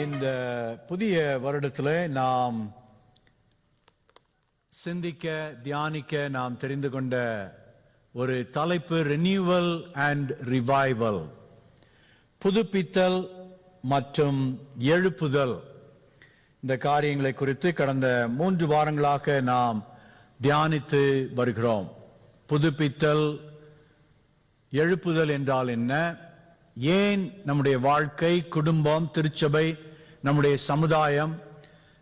இந்த புதிய வருடத்தில் நாம் சிந்திக்க தியானிக்க நாம் தெரிந்து கொண்ட ஒரு தலைப்பு ரினியூவல் அண்ட் ரிவைவல், புதுப்பித்தல் மற்றும் எழுப்புதல். இந்த காரியங்களை குறித்து கடந்த 3 வாரங்களாக நாம் தியானித்து வருகிறோம். புதுப்பித்தல், எழுப்புதல் என்றால் என்ன, ஏன் நம்முடைய வாழ்க்கை, குடும்பம், திருச்சபை, நம்முடைய சமுதாயம்,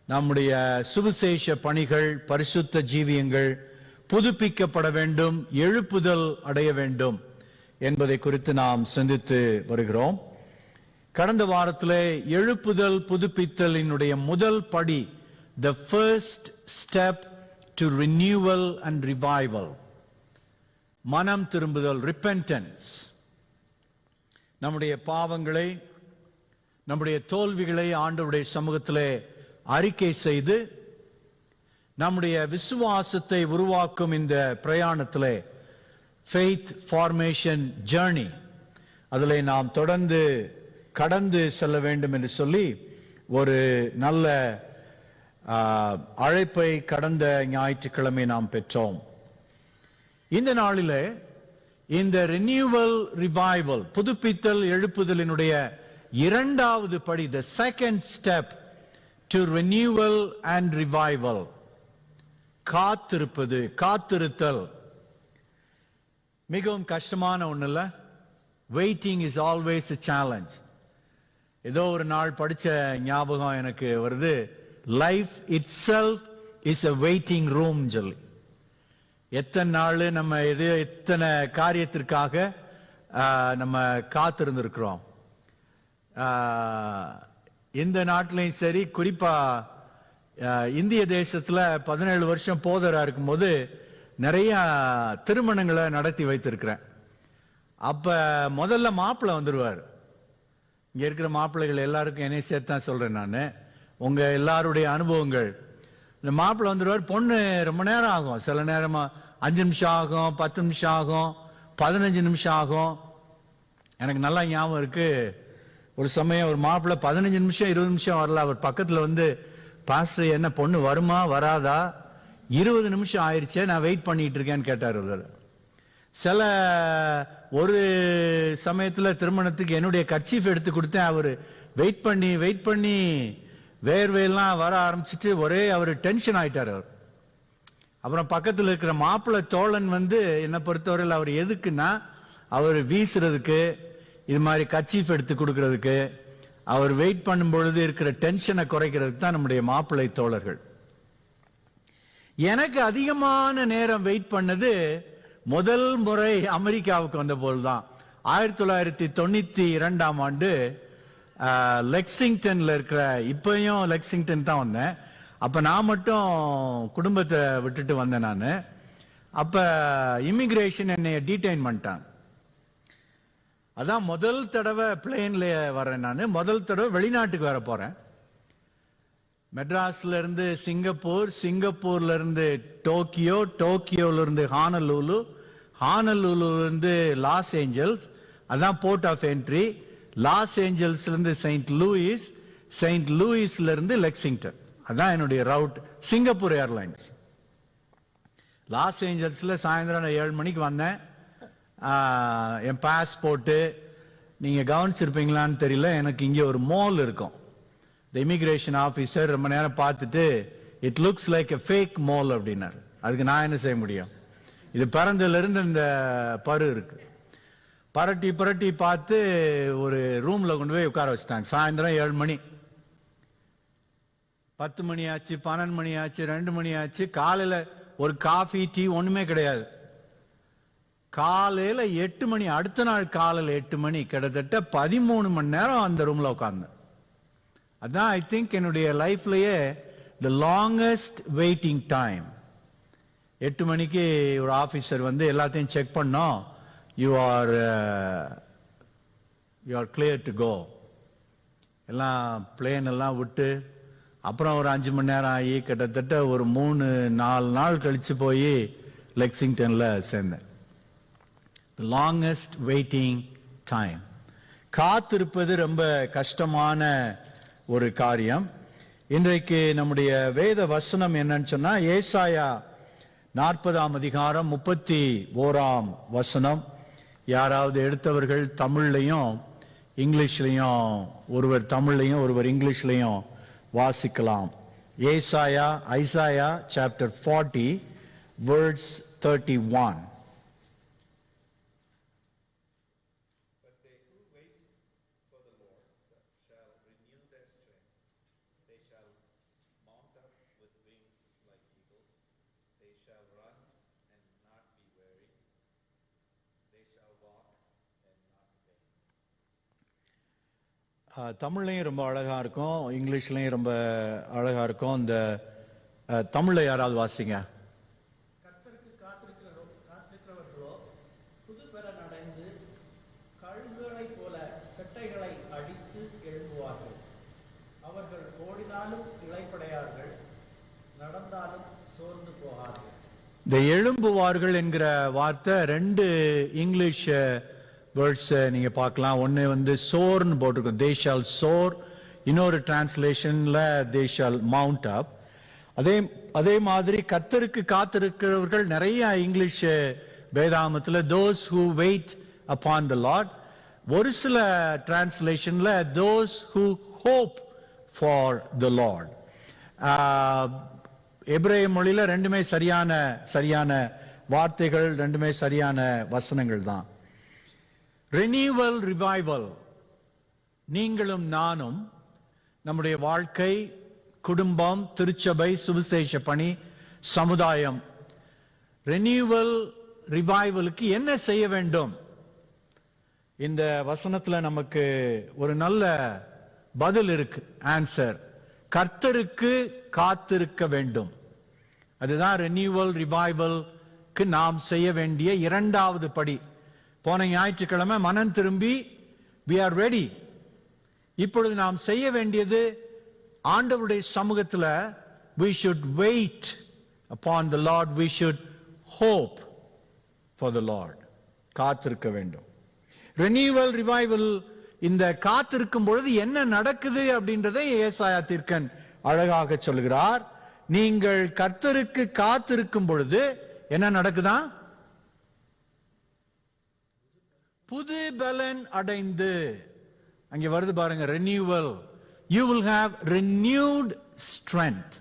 நம்முடைய சுவிசேஷ பணிகள், பரிசுத்த ஜீவியங்கள் புதுப்பிக்கப்பட வேண்டும், எழுப்புதல் அடைய வேண்டும் என்பதை குறித்து நாம் சிந்தித்து வருகிறோம். கடந்த வாரத்திலே எழுப்புதல் புதுப்பித்தலினுடைய முதல் படி, the first step to renewal and revival, மனம் திரும்புதல், repentance. நம்முடைய பாவங்களை, நம்முடைய தோல்விகளை ஆண்டவருடைய சமூகத்திலே அறிக்கை செய்து நம்முடைய விசுவாசத்தை உருவாக்கும் இந்த பிரயாணத்திலே, faith formation journey, அதிலே நாம் தொடர்ந்து கடந்து செல்ல வேண்டும் என்று சொல்லி ஒரு நல்ல அழைப்பை கடந்த ஞாயிற்றுக்கிழமை நாம் பெற்றோம். இந்த நாளிலே இந்த ரினியூவல் ரிவைவல், புதுப்பித்தல் எழுப்புதலினுடைய இரண்டாவது படி, the second step to renewal and revival, காத்திருப்பது, காத்திருத்தல். மிகவும் கஷ்டமான ஒண்ணு இல்ல. Waiting is always a challenge. ஏதோ ஒரு நாள் படிச்ச ஞாபகம் எனக்கு வருது, life it self is a waiting room சொல்லி. எத்தனை நாள் நம்ம எத்தனை காரியத்திற்காக நம்ம காத்திருந்திருக்கிறோம். இந்த நாட்டிலையும் சரி, குறிப்பா இந்திய தேசத்துல 17 வருஷம் போதரா இருக்கும்போது நிறைய திருமணங்களை நடத்தி வைத்திருக்கிறேன். அப்ப முதல்ல மாப்பிள்ளை வந்துருவார். இங்க இருக்கிற மாப்பிள்ளைகள் எல்லாருக்கும் என்னை சேர்த்தான் சொல்றேன் நான், உங்க எல்லாருடைய அனுபவங்கள். இந்த மாப்பிள்ளை வந்துருவார், பொண்ணு ரொம்ப நேரம் ஆகும், சில நேரமா 5 நிமிஷம் ஆகும், 10 நிமிஷம் ஆகும், 15 நிமிஷம் ஆகும். எனக்கு நல்லா ஞாபகம் இருக்கு, ஒரு சமயம் ஒரு மாப்பிள்ளை 15 நிமிஷம் 20 நிமிஷம் வரல, அவர் பக்கத்துல வந்து, பாஸ்டர் என்ன பொண்ணு வருமா வராதா, 20 நிமிஷம் ஆயிடுச்சே, நான் வெயிட் பண்ணிட்டு இருக்கேன்னு கேட்டார். சில ஒரு சமயத்துல திருமணத்துக்கு என்னுடைய கர்ச்சீஃப் எடுத்து கொடுத்தேன், அவர் வெயிட் பண்ணி வேர்வையெல்லாம் வர ஆரம்பிச்சுட்டு ஒரே அவர் டென்ஷன் ஆயிட்டார். அவர் அப்புறம் பக்கத்தில் இருக்கிற மாப்பிள்ளை தோழன் வந்து என்னை பொறுத்தவரையில் அவர் எதுக்குன்னா, அவர் வீசுறதுக்கு, இது மாதிரி கர்ச்சீஃப் எடுத்து கொடுக்கறதுக்கு, அவர் வெயிட் பண்ணும் பொழுது இருக்கிற டென்ஷனை குறைக்கிறதுக்கு தான் நம்முடைய மாப்பிள்ளை தோழர்கள். எனக்கு அதிகமான நேரம் வெயிட் பண்ணது முதல் முறை அமெரிக்காவுக்கு வந்த போதுதான். 1992ஆம் ஆண்டு லெக்சிங்டன்ல இருக்கிற, இப்பயும் லெக்சிங்டன் தான் வந்தேன். அப்ப நான் மட்டும் குடும்பத்தை விட்டுட்டு வந்தேன். நான் அப்ப இமிகிரேஷன் என்னைய டீடைன் பண்ணிட்டாங்க. அதான் முதல் தடவை பிளேன்ல வர்றேன். நான் முதல் தடவை வெளிநாட்டுக்கு வர போறேன். மெட்ராஸ்ல இருந்து சிங்கப்பூர், சிங்கப்பூர்ல இருந்து டோக்கியோ, டோக்கியோல இருந்து ஹானலூலு, ஹானலூலுல இருந்து லாஸ் ஏஞ்சல்ஸ், அதான் போர்ட் ஆஃப் என்ட்ரி. லாஸ் ஏஞ்சல்ஸ்ல இருந்து செயின்ட் லூயிஸ், செயின்ட் லூயிஸ்ல இருந்து லெக்சிங்டன், அதான் என்னுடைய ரவுட். Singapore airlines. லாஸ் ஏஞ்சல்ஸ்ல சாயந்தரம் 7 மணிக்கு வந்தேன். என் பாஸ்போர்ட்டு, நீங்க கவனிச்சிருப்பீங்களான்னு தெரியல, எனக்கு இங்கே ஒரு மால் இருக்கும். இமிகிரேஷன் ஆபீசர் ரொம்ப நேரம் பார்த்துட்டு, it looks like a fake mall அப்படின்னாரு. அதுக்கு நான் என்ன செய்ய முடியும், இது பிறந்ததுல இருந்து இந்த பரு இருக்கு. பரட்டி பார்த்து ஒரு ரூம்ல கொண்டு போய் உட்கார வச்சுட்டாங்க. சாயந்தரம் 7 மணி, 10 மணி ஆச்சு, 12 மணி ஆச்சு, 2 மணி ஆச்சு. காலையில ஒரு காஃபி டீ ஒண்ணுமே கிடையாது. காலையில 8 மணி, அடுத்த நாள் காலையில 8 மணி, கிட்டத்தட்ட 13 மணி நேரம் அந்த ரூம்ல உட்கார்ந்தேன். அதான் ஐ திங்க் என்னுடைய லைஃப்லயே தி லாங்கஸ்ட் வெயிட்டிங் டைம். 8 மணிக்கு ஒரு ஆபீசர் வந்து எல்லாத்தையும் செக் பண்ணோம், you are clear to go. எல்லாம் பிளேன் எல்லாம் விட்டு, அப்புறம் ஒரு 5 மணி நேரம் ஆகி, கிட்டத்தட்ட ஒரு 3-4 நாள் கழிச்சு போய் லெக்சிங்டன்ல சேர்ந்தேன். The longest waiting time. காத்திருப்பது ரொம்ப கஷ்டமான ஒரு காரியம். இன்றைக்கு நம்முடைய வேத வசனம் என்னன்னு சொன்னா ஏசாயா 40ஆம் அதிகாரம் 31ஆம் வசனம். யாராவது எடுத்தவர்கள் தமிழ்லையும் இங்கிலீஷ்லையும், ஒருவர் தமிழ்லையும் ஒருவர் இங்கிலீஷ்லையும் வாசிக்கலாம். Isaiah chapter 40 verse 31. But they who wait for the Lord shall renew their strength. They shall mount up with wings like eagles. They shall run and not be weary. They shall walk and not faint. தமிழ்லையும் ரொம்ப அழகா இருக்கும், இங்கிலீஷ்லையும் ரொம்ப அழகா இருக்கும். இந்த தமிழ்ல யாராவது வாசிங்க. கர்த்தருக்கு காத்திருக்கிறவர்களோ புது பெலன் அடைந்து கழுகுகளைப் போல செட்டைகளை அடித்து எழும்புவார்கள். அவர்கள் ஓடினாலும் இளைப்படையார்கள், நடந்தாலும் சோர்ந்து போகார்கள். இந்த எழும்புவார்கள் என்கிற வார்த்தை ரெண்டு இங்கிலீஷ் வேர்ட்ஸ் நீங்க பார்க்கலாம். ஒன்னு வந்து சோர்னு போட்டிருக்கும், தே ஷால் சோர். இன்னொரு டிரான்ஸ்லேஷன்ல தே ஷால் மவுண்ட் அப். அதே மாதிரி கர்த்தருக்கு காத்திருக்கிறவர்கள் நிறைய English வேதாமத்துல those who wait upon the Lord. ஒரு சில டிரான்ஸ்லேஷன்ல those who hope for the Lord. எபிரேய மொழியில ரெண்டுமே சரியான வார்த்தைகள், ரெண்டுமே சரியான வசனங்கள் தான். Renewal, revival. நீங்களும் நானும் நம்முடைய வாழ்க்கை, குடும்பம், திருச்சபை, சுவிசேஷ பணி, சமுதாயம், ரெனியூவல் ரிவைவலுக்கு என்ன செய்ய வேண்டும்? இந்த வசனத்துல நமக்கு ஒரு நல்ல பதில் இருக்கு, ஆன்சர். கர்த்தருக்கு காத்திருக்க வேண்டும். அதுதான் ரெனியூவல் ரிவைவல்க்கு நாம் செய்ய வேண்டிய இரண்டாவது படி. போன ஞாயிற்றுக்கிழமை மனம் திரும்பி we are ready. இப்பொழுது நாம் செய்ய வேண்டியது ஆண்டவருடைய சமூகத்துல we should wait upon the Lord, we should hope for the Lord. காத்திருக்க வேண்டும். ரெனியூவல் ரிவைவல், இந்த காத்திருக்கும் பொழுது என்ன நடக்குது அப்படின்றதை ஏசாயா தீர்க்கன் அழகாக சொல்கிறார். நீங்கள் கர்த்தருக்கு காத்திருக்கும் பொழுது என்ன நடக்குதா? புது பலன் அடைந்து, அங்கே வருது பாருங்க, renewal. You will have renewed strength.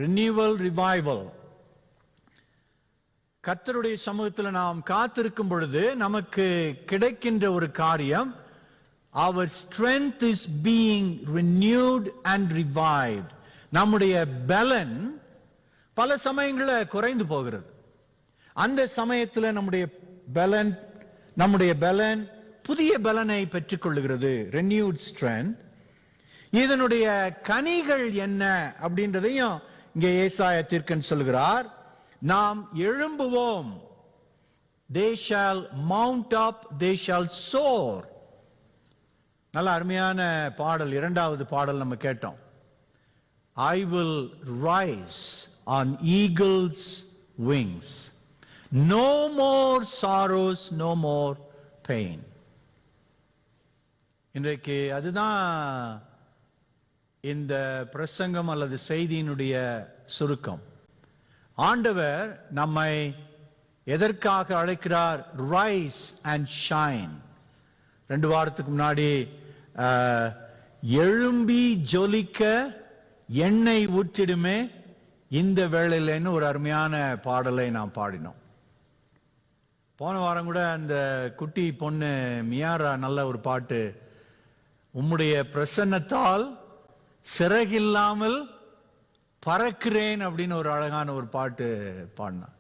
Renewal, revival. கர்த்தருடைய சமூகத்தில் நாம் காத்திருக்கும் பொழுது நமக்கு கிடைக்கின்ற ஒரு காரியம், our strength is being renewed and revived. நம்முடைய பலன் பல சமயங்களில் குறைந்து போகிறது. அந்த சமயத்தில் நம்முடைய பலன் புதிய பலனை பெற்றுக் கொள்ளுகிறது, renewed strength. இதனுடைய கனிகள் என்ன அப்படின்றதையும் இங்கே ஏசாயா தீர்க்கன் சொல்கிறார். நாம் எழும்புவோம், they shall mount up, they shall soar. நல்ல அருமையான பாடல், இரண்டாவது பாடல் நம்ம கேட்டோம். I will rise on eagle's wings. No more sorrows, no more pain. இன்றைக்கு அதுதான் இந்த பிரசங்கம் அல்லது செய்தியினுடைய சுருக்கம். ஆண்டவர் நம்மை எதற்காக அழைக்கிறார்? Rice and shine. 2 வாரத்துக்கு முன்னாடி எழும்பி ஜொலிக்க எண்ணெய் ஊற்றிடுமே இந்த வேளையிலன்னு ஒரு அருமையான பாடலை நாம் பாடினோம். போன வாரம் கூட அந்த குட்டி பொண்ணு மியாரா நல்ல ஒரு பாட்டு, உம்முடைய பிரசன்னத்தால் சிறகில்லாமல் பறக்கிறேன் அப்படின்னு ஒரு அழகான ஒரு பாட்டு பாடினான்.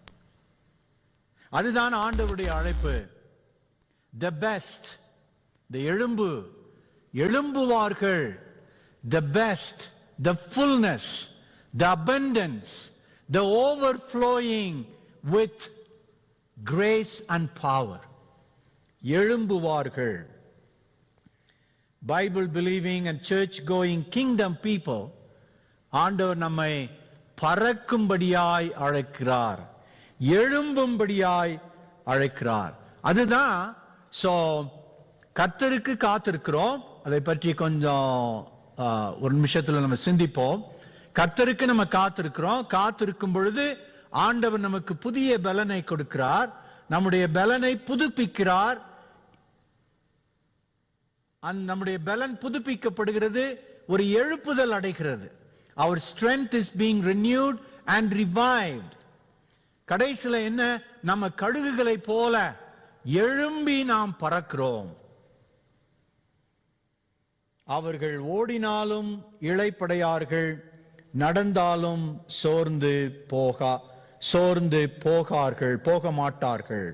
அதுதான் ஆண்டவருடைய அழைப்பு. த பெஸ்ட், த எழும்புவார்கள், the best, the fullness, the abundance, the overflowing with grace and power. எழும்புவார்கள். Bible believing and church going kingdom people, ஆண்டவர் நம்மை பறக்கும்படியாய் அழைக்கிறார், எழும்பும்படியாய் அழைக்கிறார். அதுதான் கர்த்தருக்கு காத்திருக்கிறோம். அதை பற்றி கொஞ்சம் ஒரு நிமிஷத்துல நம்ம சிந்திப்போம். கர்த்தருக்கு நம்ம காத்திருக்கிறோம். காத்திருக்கும் பொழுது ஆண்டவர் நமக்கு புதிய பலனை கொடுக்கிறார், நம்முடைய பலனை புதுப்பிக்கிறார். நம்முடைய பலன் புதுப்பிக்கப்படுகிறது, ஒரு எழுப்புதல் அடைகிறது. Our strength is being renewed and revived. கடைசில என்ன? நம்ம கழுகுகளை போல எழும்பி நாம் பறக்கிறோம். அவர்கள் ஓடினாலும் இளைப்படையார்கள், நடந்தாலும் சோர்ந்து போக மாட்டார்கள்.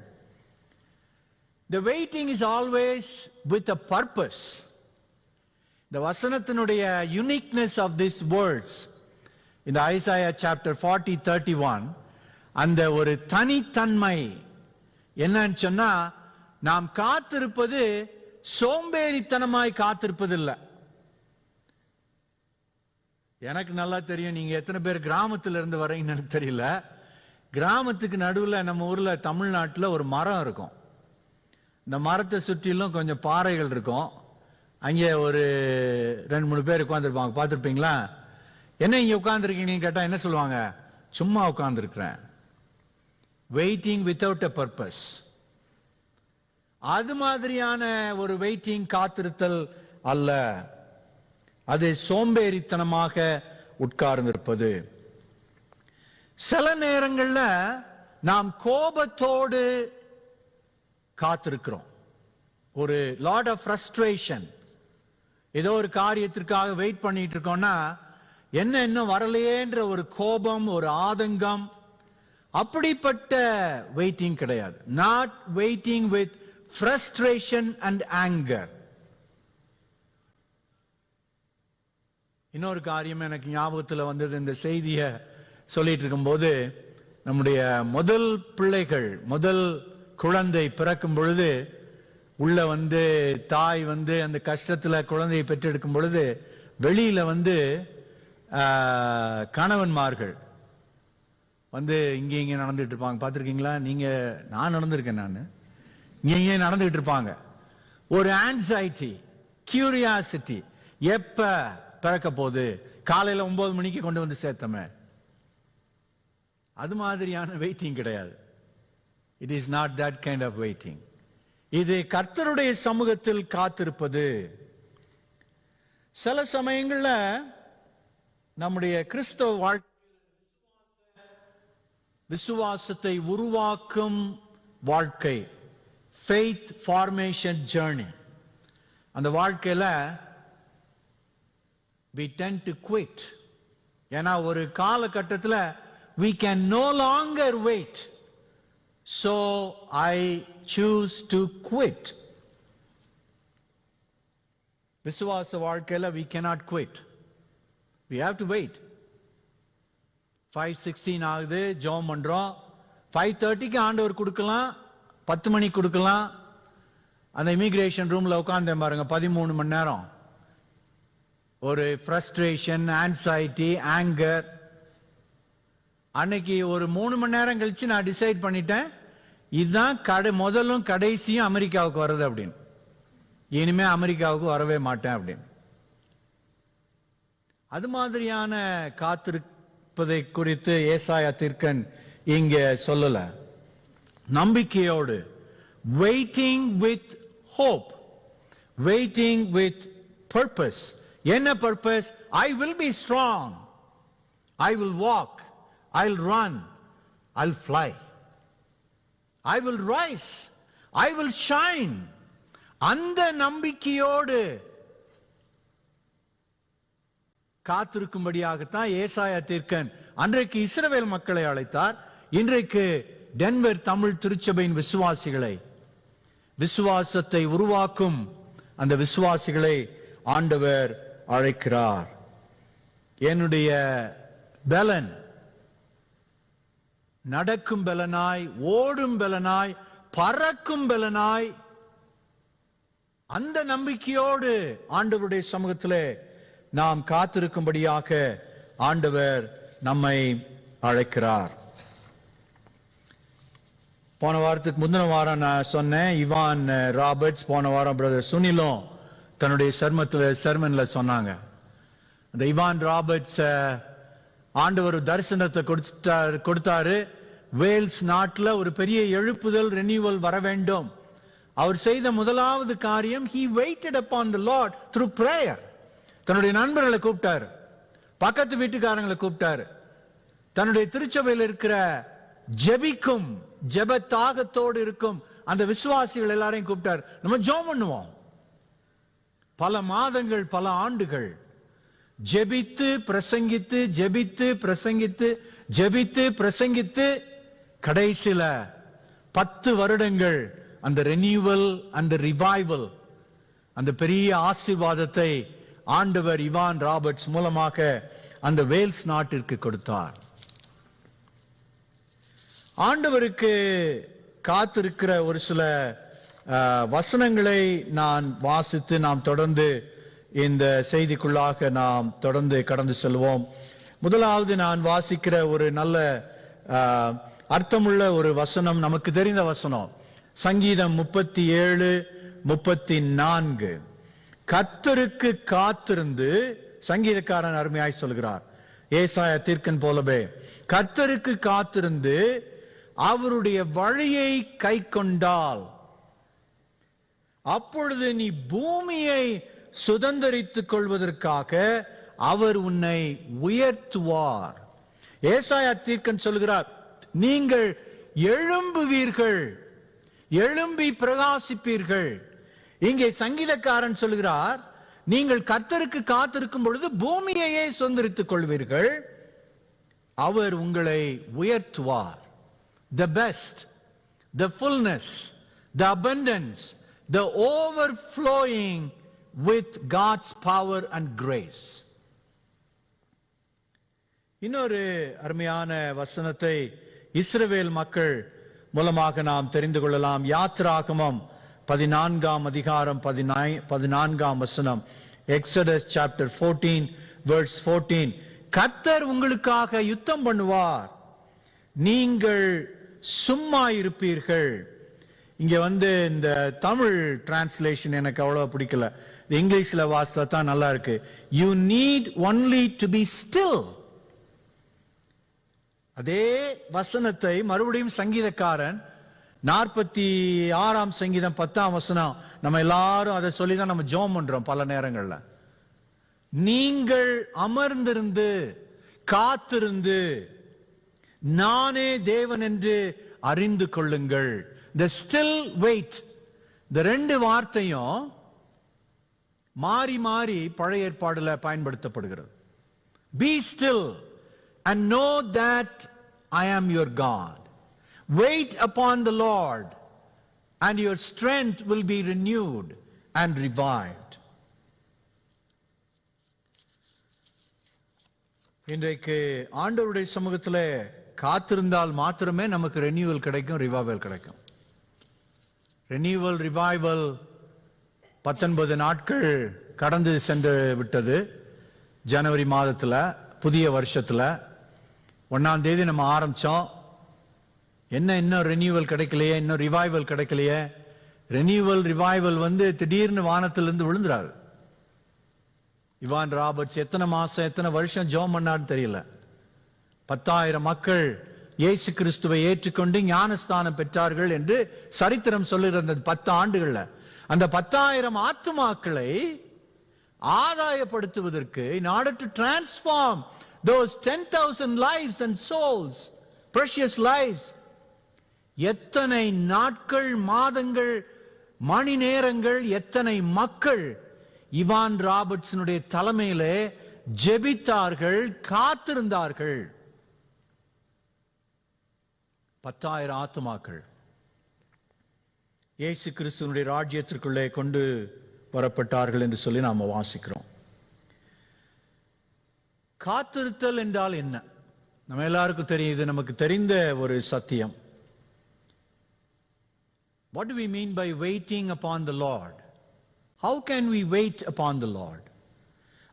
The waiting is always with a purpose. The வசனத்தினுடைய uniqueness of these words in the Isaiah chapter 40:31, அந்த ஒரு தனித்தன்மை என்னன்னு சொன்னா, நாம் காத்திருப்பது சோம்பேறித்தனமாய் காத்திருப்பது இல்லை. எனக்கு நல்லா தெரியும், நீங்க எத்தனை பேர் கிராமத்துல இருந்து வரீங்கன்னு எனக்கு தெரியல. கிராமத்துக்கு நடுவுல நம்ம ஊர்ல தமிழ்நாட்டுல ஒரு மரம் இருக்கும். இந்த மரத்தை சுற்றிலும் கொஞ்சம் பாறைகள் இருக்கும். அங்கே ஒரு 2-3 பேர் உட்கார்ந்துருப்பாங்க, பார்த்துருப்பீங்களா? என்ன இங்க உட்கார்ந்துருக்கீங்கன்னு கேட்டா என்ன சொல்லுவாங்க? சும்மா உட்கார்ந்துருக்கிறேன். Waiting without a purpose. அது மாதிரியான ஒரு வெயிட்டிங், காத்திருத்தல் அல்ல. அது சோம்பேறித்தனமாக உட்கார்ந்திருப்பது. சில நேரங்கள்ல நாம் கோபத்தோடு காத்திருக்கிறோம். ஒரு லாட் ஆஃப் ஃப்ரஸ்ட்ரேஷன். ஏதோ ஒரு காரியத்திற்காக வெயிட் பண்ணிட்டு இருக்கோம்னா, என்ன இன்னும் வரலையேன்ற ஒரு கோபம், ஒரு ஆதங்கம். அப்படிப்பட்ட வெயிட்டிங் கிடையாது. Not waiting with frustration and anger. இன்னொரு காரியம் எனக்கு ஞாபகத்தில் வந்தது. இந்த செய்தியை சொல்லிட்டு இருக்கும்போது, நம்முடைய முதல் பிள்ளைகள், முதல் குழந்தை பிறக்கும் பொழுது உள்ள தாய் அந்த கஷ்டத்துல குழந்தையை பெற்றெடுக்கும் பொழுது வெளியில கணவன்மார்கள் இங்க நடந்துட்டு இருப்பாங்க. பார்த்திருக்கீங்களா நீங்க? நான் நடந்திருக்கேன். நான் இங்க நடந்துகிட்டு இருப்பாங்க. ஒரு ஆன்சைட்டி, கியூரியாசிட்டி, எப்ப பிறக்க போகுது, காலையில 9 மணிக்கு கொண்டு சேர்த்தமே. அது மாதிரியான வெயிட்டிங் கிடையாது. It is not that kind of waiting. இது கர்த்தருடைய சமூகத்தில் காத்திருப்பது. சில சமயங்கள்ல நம்முடைய கிறிஸ்தவ வாழ்க்கை விசுவாசத்தை உருவாக்கும் வாழ்க்கை, faith formation journey, அந்த வாழ்க்கையில we tend to quit. ஏன்னா ஒரு காலகட்டத்தில் we can no longer wait, so I choose to quit. விசுவாச வாழ்க்கையில we cannot quit, we have to wait. 5:16 ஆகுது, ஜெபம் பண்றோம். 5:30க்கு ஆண்டவர் கொடுக்கலாம், 10 மணிக்கு கொடுக்கலாம். அந்த இமிகிரேஷன் ரூம்ல உட்கார்ந்தேன் பாருங்க, 13 மணி நேரம். ஒரு ஃப்ரஸ்ட்ரேஷன், ஆன்சைட்டி, ஆங்கர். அன்னைக்கு ஒரு 3 மணி நேரம் கழிச்சு நான் டிசைட் பண்ணிட்டேன், இதுதான் முதலும் கடைசியும் அமெரிக்காவுக்கு வர்றது அப்படின்னு. இனிமே அமெரிக்காவுக்கு வரவே மாட்டேன் அப்படின்னு. அது மாதிரியான காத்திருப்பதை குறித்து ஏசாயா தீர்க்கன் இங்க சொல்லல. நம்பிக்கையோடு, waiting with hope, waiting with purpose. என்ன purpose? I will be strong, I will walk, I'll run, I'll fly, I will rise, I will shine. அந்த நம்பிக்கையோடு காத்திருக்கும்படியாகத்தான் ஏசாயா தீர்க்கன் அன்றைக்கு இஸ்ரவேல் மக்களை அழைத்தார். இன்றைக்கு டென்வர் தமிழ் திருச்சபையின் விசுவாசிகளை, விசுவாசத்தை உருவாக்கும் அந்த விசுவாசிகளை ஆண்டவர் அழைக்கிறார். என்னுடைய பலன் நடக்கும் பலனாய், ஓடும் பலனாய், பறக்கும் பலனாய், அந்த நம்பிக்கையோடு ஆண்டவருடைய சமூகத்திலே நாம் காத்திருக்கும்படியாக ஆண்டவர் நம்மை அழைக்கிறார். போன வாரத்துக்கு முந்தின வாரம் நான் சொன்னேன், இவான் ராபர்ட்ஸ், போன வாரம் பிரதர் சுனிலும் தன்னுடைய சர்மன்ல சொன்னாங்க. அந்த இவான் ராபர்ட்ஸ் ஆண்டவர் தரிசனத்தை கொடுத்தாரு. வேல்ஸ் நாட்டுல ஒரு பெரிய எழுப்புதல், ரெனியூவல் வர வேண்டும். அவர் செய்த முதலாவது காரியம், he waited upon the Lord through prayer. தன்னுடைய நண்பர்களை கூப்பிட்டாரு, பக்கத்து வீட்டுக்காரங்களை கூப்பிட்டாரு, தன்னுடைய திருச்சபையில் இருக்கிற ஜெபிக்கும் ஜெபத்தாகத்தோடு இருக்கும் அந்த விசுவாசிகள் எல்லாரையும் கூப்பிட்டார். நம்ம ஜெபம் பண்ணுவோம். பல மாதங்கள், பல ஆண்டுகள் ஜெபித்து பிரசங்கித்து, ஜெபித்து பிரசங்கித்து, ஜெபித்து பிரசங்கித்து, கடைசியில 10 வருடங்கள் அந்த ரெனியூவல், அந்த ரிவைவல், அந்த பெரிய ஆசீர்வாதத்தை ஆண்டவர் இவான் ராபர்ட்ஸ் மூலமாக அந்த வேல்ஸ் நாட்டிற்கு கொடுத்தார். ஆண்டவருக்கு காத்திருக்கிற ஒரு சில வசனங்களை நான் வாசித்து நாம் தொடர்ந்து இந்த செய்திக்குள்ளாக நாம் தொடர்ந்து கடந்து செல்வோம். முதலாவது நான் வாசிக்கிற ஒரு நல்ல அர்த்தமுள்ள ஒரு வசனம், நமக்கு தெரிந்த வசனம், சங்கீதம் 37:34. கர்த்தருக்கு காத்திருந்து, சங்கீதக்காரன் அருமையாய் சொல்கிறார், ஏசாயா தீர்க்கன் போலவே, கர்த்தருக்கு காத்திருந்து அவருடைய வழியை கை கொண்டால் அப்பொழுது நீ பூமியை சுதந்தரித்துக் கொள்வதற்காக அவர் உன்னை உயர்த்துவார். ஏசாயா தீர்க்கன் சொல்கிறார், நீங்கள் எழும்புவீர்கள், எழும்பி பிரகாசிப்பீர்கள். இங்கே சங்கீதக்காரன் சொல்கிறார், நீங்கள் கர்த்தருக்கு காத்திருக்கும் பொழுது பூமியையே சுதந்தரித்துக் கொள்வீர்கள், அவர் உங்களை உயர்த்துவார். The best, the fullness, the abundance, the overflowing with God's power and grace. இன்னொரு அருமையான வசனத்தை இஸ்ரவேல் மக்கள் மூலமாக நாம் தெரிந்து கொள்ளலாம். யாத்ராகமம் 14ஆம் அதிகாரம் 14ஆம் வசனம், எக்ஸோடஸ் சாப்டர் 14 verse 14. கர்த்தர் உங்களுக்காக யுத்தம் பண்ணுவார், நீங்கள் சும்மா இருப்பீர்கள். இங்க இந்த தமிழ் டிரான்ஸ்லேஷன் எனக்கு அவ்வளவு பிடிக்கல, இங்கிலீஷ்ல வாசித்தா தான் நல்லா இருக்கு. You need only to be still. அதே வசனத்தை மறுபடியும் சங்கீதக்காரன் 46ஆம் சங்கீதம் 10ஆம் வசனம், நம்ம எல்லாரும் அதை சொல்லிதான் நம்ம ஜெபம் பண்றோம் பல நேரங்கள்ல. நீங்கள் அமர்ந்திருந்து காத்திருந்து நானே தேவன் என்று அறிந்து கொள்ளுங்கள். The still wait, இந்த ரெண்டு வார்த்தையும் மாறி மாறி பழைய ஏற்பாடுல பயன்படுத்தப்படுகிறது. Be still and know that I am your God. Wait upon the Lord and your strength will be renewed and revived. இன்றைக்கு ஆண்டவருடைய சமூகத்தில் காத்திருந்தால் மாத்திரமே நமக்கு ரெனியூவல் கிடைக்கும், ரிவைவல் கிடைக்கும். ரெனியூவல், ரிவைவல் 19 நாட்கள் கடந்து சென்று விட்டது. ஜனவரி மாதத்துல, புதிய வருஷத்துல 1ஆம் தேதி நம்ம ஆரம்பிச்சோம். இன்னும் ரெனியூவல் கிடைக்கலையே, இன்னும் ரிவைவல் கிடைக்கலையே. ரெனியூவல், ரிவைவல் திடீர்னு வானத்திலிருந்து விழுந்துறாரு. இவான் ராபர்ட்ஸ் எத்தனை மாசம், எத்தனை வருஷம் ஜெபம் பண்ணான்னு தெரியல. 10,000 மக்கள் இயேசு கிறிஸ்துவை ஏற்றுக்கொண்டு ஞானஸ்தானம் பெற்றார்கள் என்று சரித்திரம் சொல்லுகிற 10 ஆண்டுகள்ல அந்த 10,000 ஆத்துமாக்களை ஆதாயப்படுத்துவதற்கு, in order to transform those 10,000 lives and souls, precious lives, எத்தனை நாட்கள், மாதங்கள், மணி நேரங்கள், எத்தனை மக்கள் இவான் ராபர்ட்ஸனுடைய தலைமையிலே ஜெபித்தார்கள், காத்திருந்தார்கள். 10,000 ஆத்துமாக்கள் இயேசு கிறிஸ்துவனுடைய ராஜ்யத்திற்குள்ளே கொண்டு வரப்பட்டார்கள் என்று சொல்லி நாம வாசிக்கிறோம். காத்திருத்தல் என்றால் என்ன? நம்ம எல்லாருக்கும் தெரியும், இது நமக்கு தெரிந்த ஒரு சத்தியம். What do we mean by waiting upon the Lord? How can we wait upon the Lord?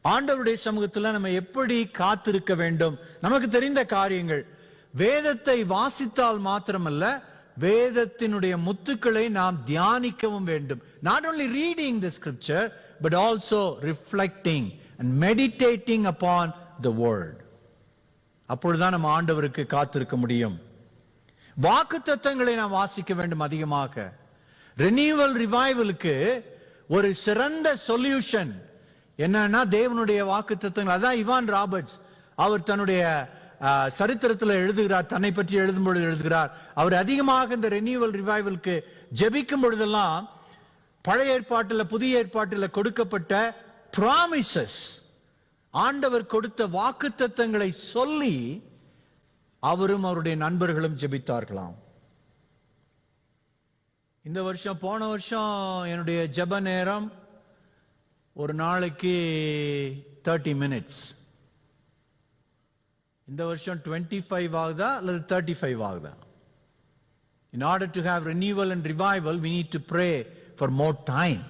ஆண்டவருடைய சமூகத்தில் நம்ம எப்படி காத்திருக்க வேண்டும்? நமக்கு தெரிந்த காரியங்கள். வேதத்தை வாசித்தால் மாத்திரமல்ல, வேதத்தினுடைய முத்துக்களை நாம் தியானிக்கவும் வேண்டும். Not only reading the scripture but also reflecting and meditating upon the word. அப்பொழுதுதான் நம்ம ஆண்டவருக்கு காத்திருக்க முடியும். வாக்குத்தத்தங்களை நாம் வாசிக்க வேண்டும் அதிகமாக. ரினியூவல் ரிவைவலுக்கு ஒரு சிறந்த சொல்யூஷன் என்னன்னா தேவனுடைய வாக்குத்தத்தங்கள். அதான் இவான் ராபர்ட்ஸ் அவர் தன்னுடைய சரித்திரத்தில் எழுதுகிறார், தன்னை பற்றி எழுதும் பொழுது எழுதுகிறார், அவர் அதிகமாக இந்த ரினியூவல் ரிவைவலுக்கு ஜெபிக்கும் பொழுதெல்லாம் பழைய ஏற்பாட்டில் புதிய ஏற்பாட்டில் கொடுக்கப்பட்ட ப்ராமிசஸ், ஆண்டவர் கொடுத்த வாக்குத்தத்தங்களை சொல்லி அவரும் அவருடைய நண்பர்களும் ஜெபித்தார்களாம். இந்த வருஷம் போன வருஷம் என்னுடைய ஜெப நேரம் ஒரு நாளைக்கு 30 minutes. இந்த வருஷம் 25 ஆகுதா அல்லது 35 ஆகுதா? In order to have renewal and revival, we need to pray for more time.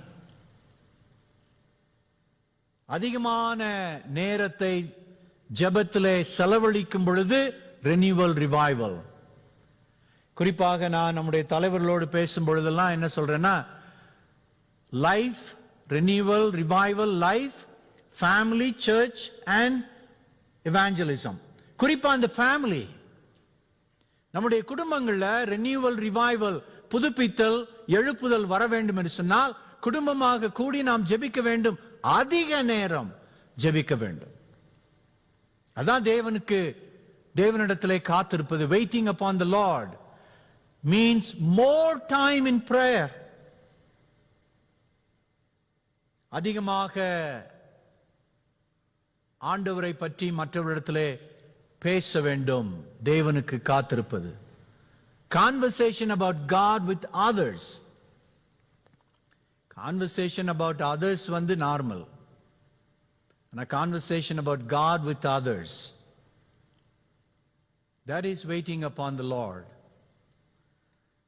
அதிகமான நேரத்தை ஜெபத்திலே செலவழிக்கும் பொழுது renewal revival. குறிப்பாக நான் நம்முடைய தலைவர்களோடு பேசும் பொழுதெல்லாம் என்ன சொல்றேன்னா, life, renewal, revival, life, family, church and evangelism. குறிப்பா அந்த ஃபேமிலி, நம்முடைய குடும்பங்கள்ல renewal, revival, புதுப்பித்தல், எழுப்புதல் வர வேண்டும் என்று சொன்னால் குடும்பமாக கூடி நாம் ஜெபிக்க வேண்டும், அதிக நேரம் ஜெபிக்க வேண்டும். அதான் தேவனிடத்திலே காத்திருப்பது. waiting upon the Lord means more time in prayer. அதிகமாக ஆண்டவரை பற்றி மற்றவரிடத்திலே பேச வேண்டும், தேவனுக்கு காத்திருப்பது. Conversation about God with others. Conversation about others வந்து normal. And a conversation about God with others, that is waiting upon the Lord.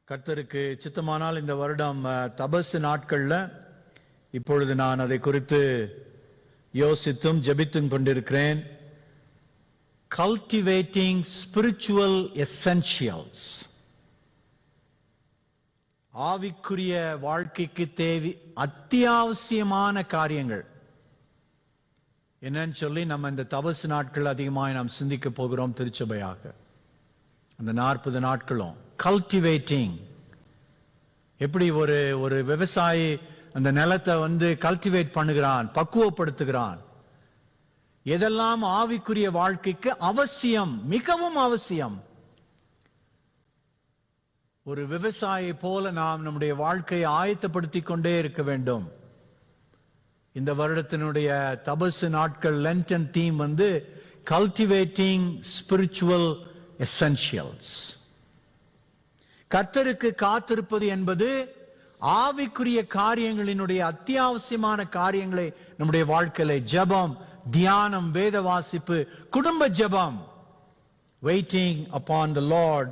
கர்த்தருக்கு சித்தமானால் இந்த வருடம் தபசு நாட்கள்ல இப்பொழுது நான் அதை குறித்து யோசித்தும் ஜெபித்தும் கொண்டிருக்கிறேன். Cultivating spiritual essentials. ஆவிக்குரிய வாழ்க்கைக்கு தேவை அத்தியாவசியமான காரியங்கள் என்னன்னு சொல்லி நம்ம இந்த தபசு நாட்கள் அதிகமாக நாம் சிந்திக்க போகிறோம் திருச்சபையாக. அந்த 40 நாட்களும் கல்டிவேட்டிங், எப்படி ஒரு விவசாயி அந்த நிலத்தை வந்து கல்டிவேட் பண்ணுகிறான், பக்குவப்படுத்துகிறான். எதெல்லாம் ஆவிக்குரிய வாழ்க்கைக்கு அவசியம், மிகவும் அவசியம். ஒரு விவசாயி போல நாம் நம்முடைய வாழ்க்கையை ஆயத்தப்படுத்தி கொண்டே இருக்க வேண்டும். இந்த வருடத்தினுடைய தபசு நாட்கள் லென்டன் தீம் வந்து கல்டிவேட்டிங் ஸ்பிரிச்சுவல் எசென்ஷியல்ஸ். கர்த்தருக்கு காத்திருப்பது என்பது ஆவிக்குரிய காரியங்களினுடைய அத்தியாவசியமான காரியங்களை நம்முடைய வாழ்க்கையில ஜெபம், தியானம், வேத வாசிப்பு, குடும்ப ஜெபம். waiting upon the Lord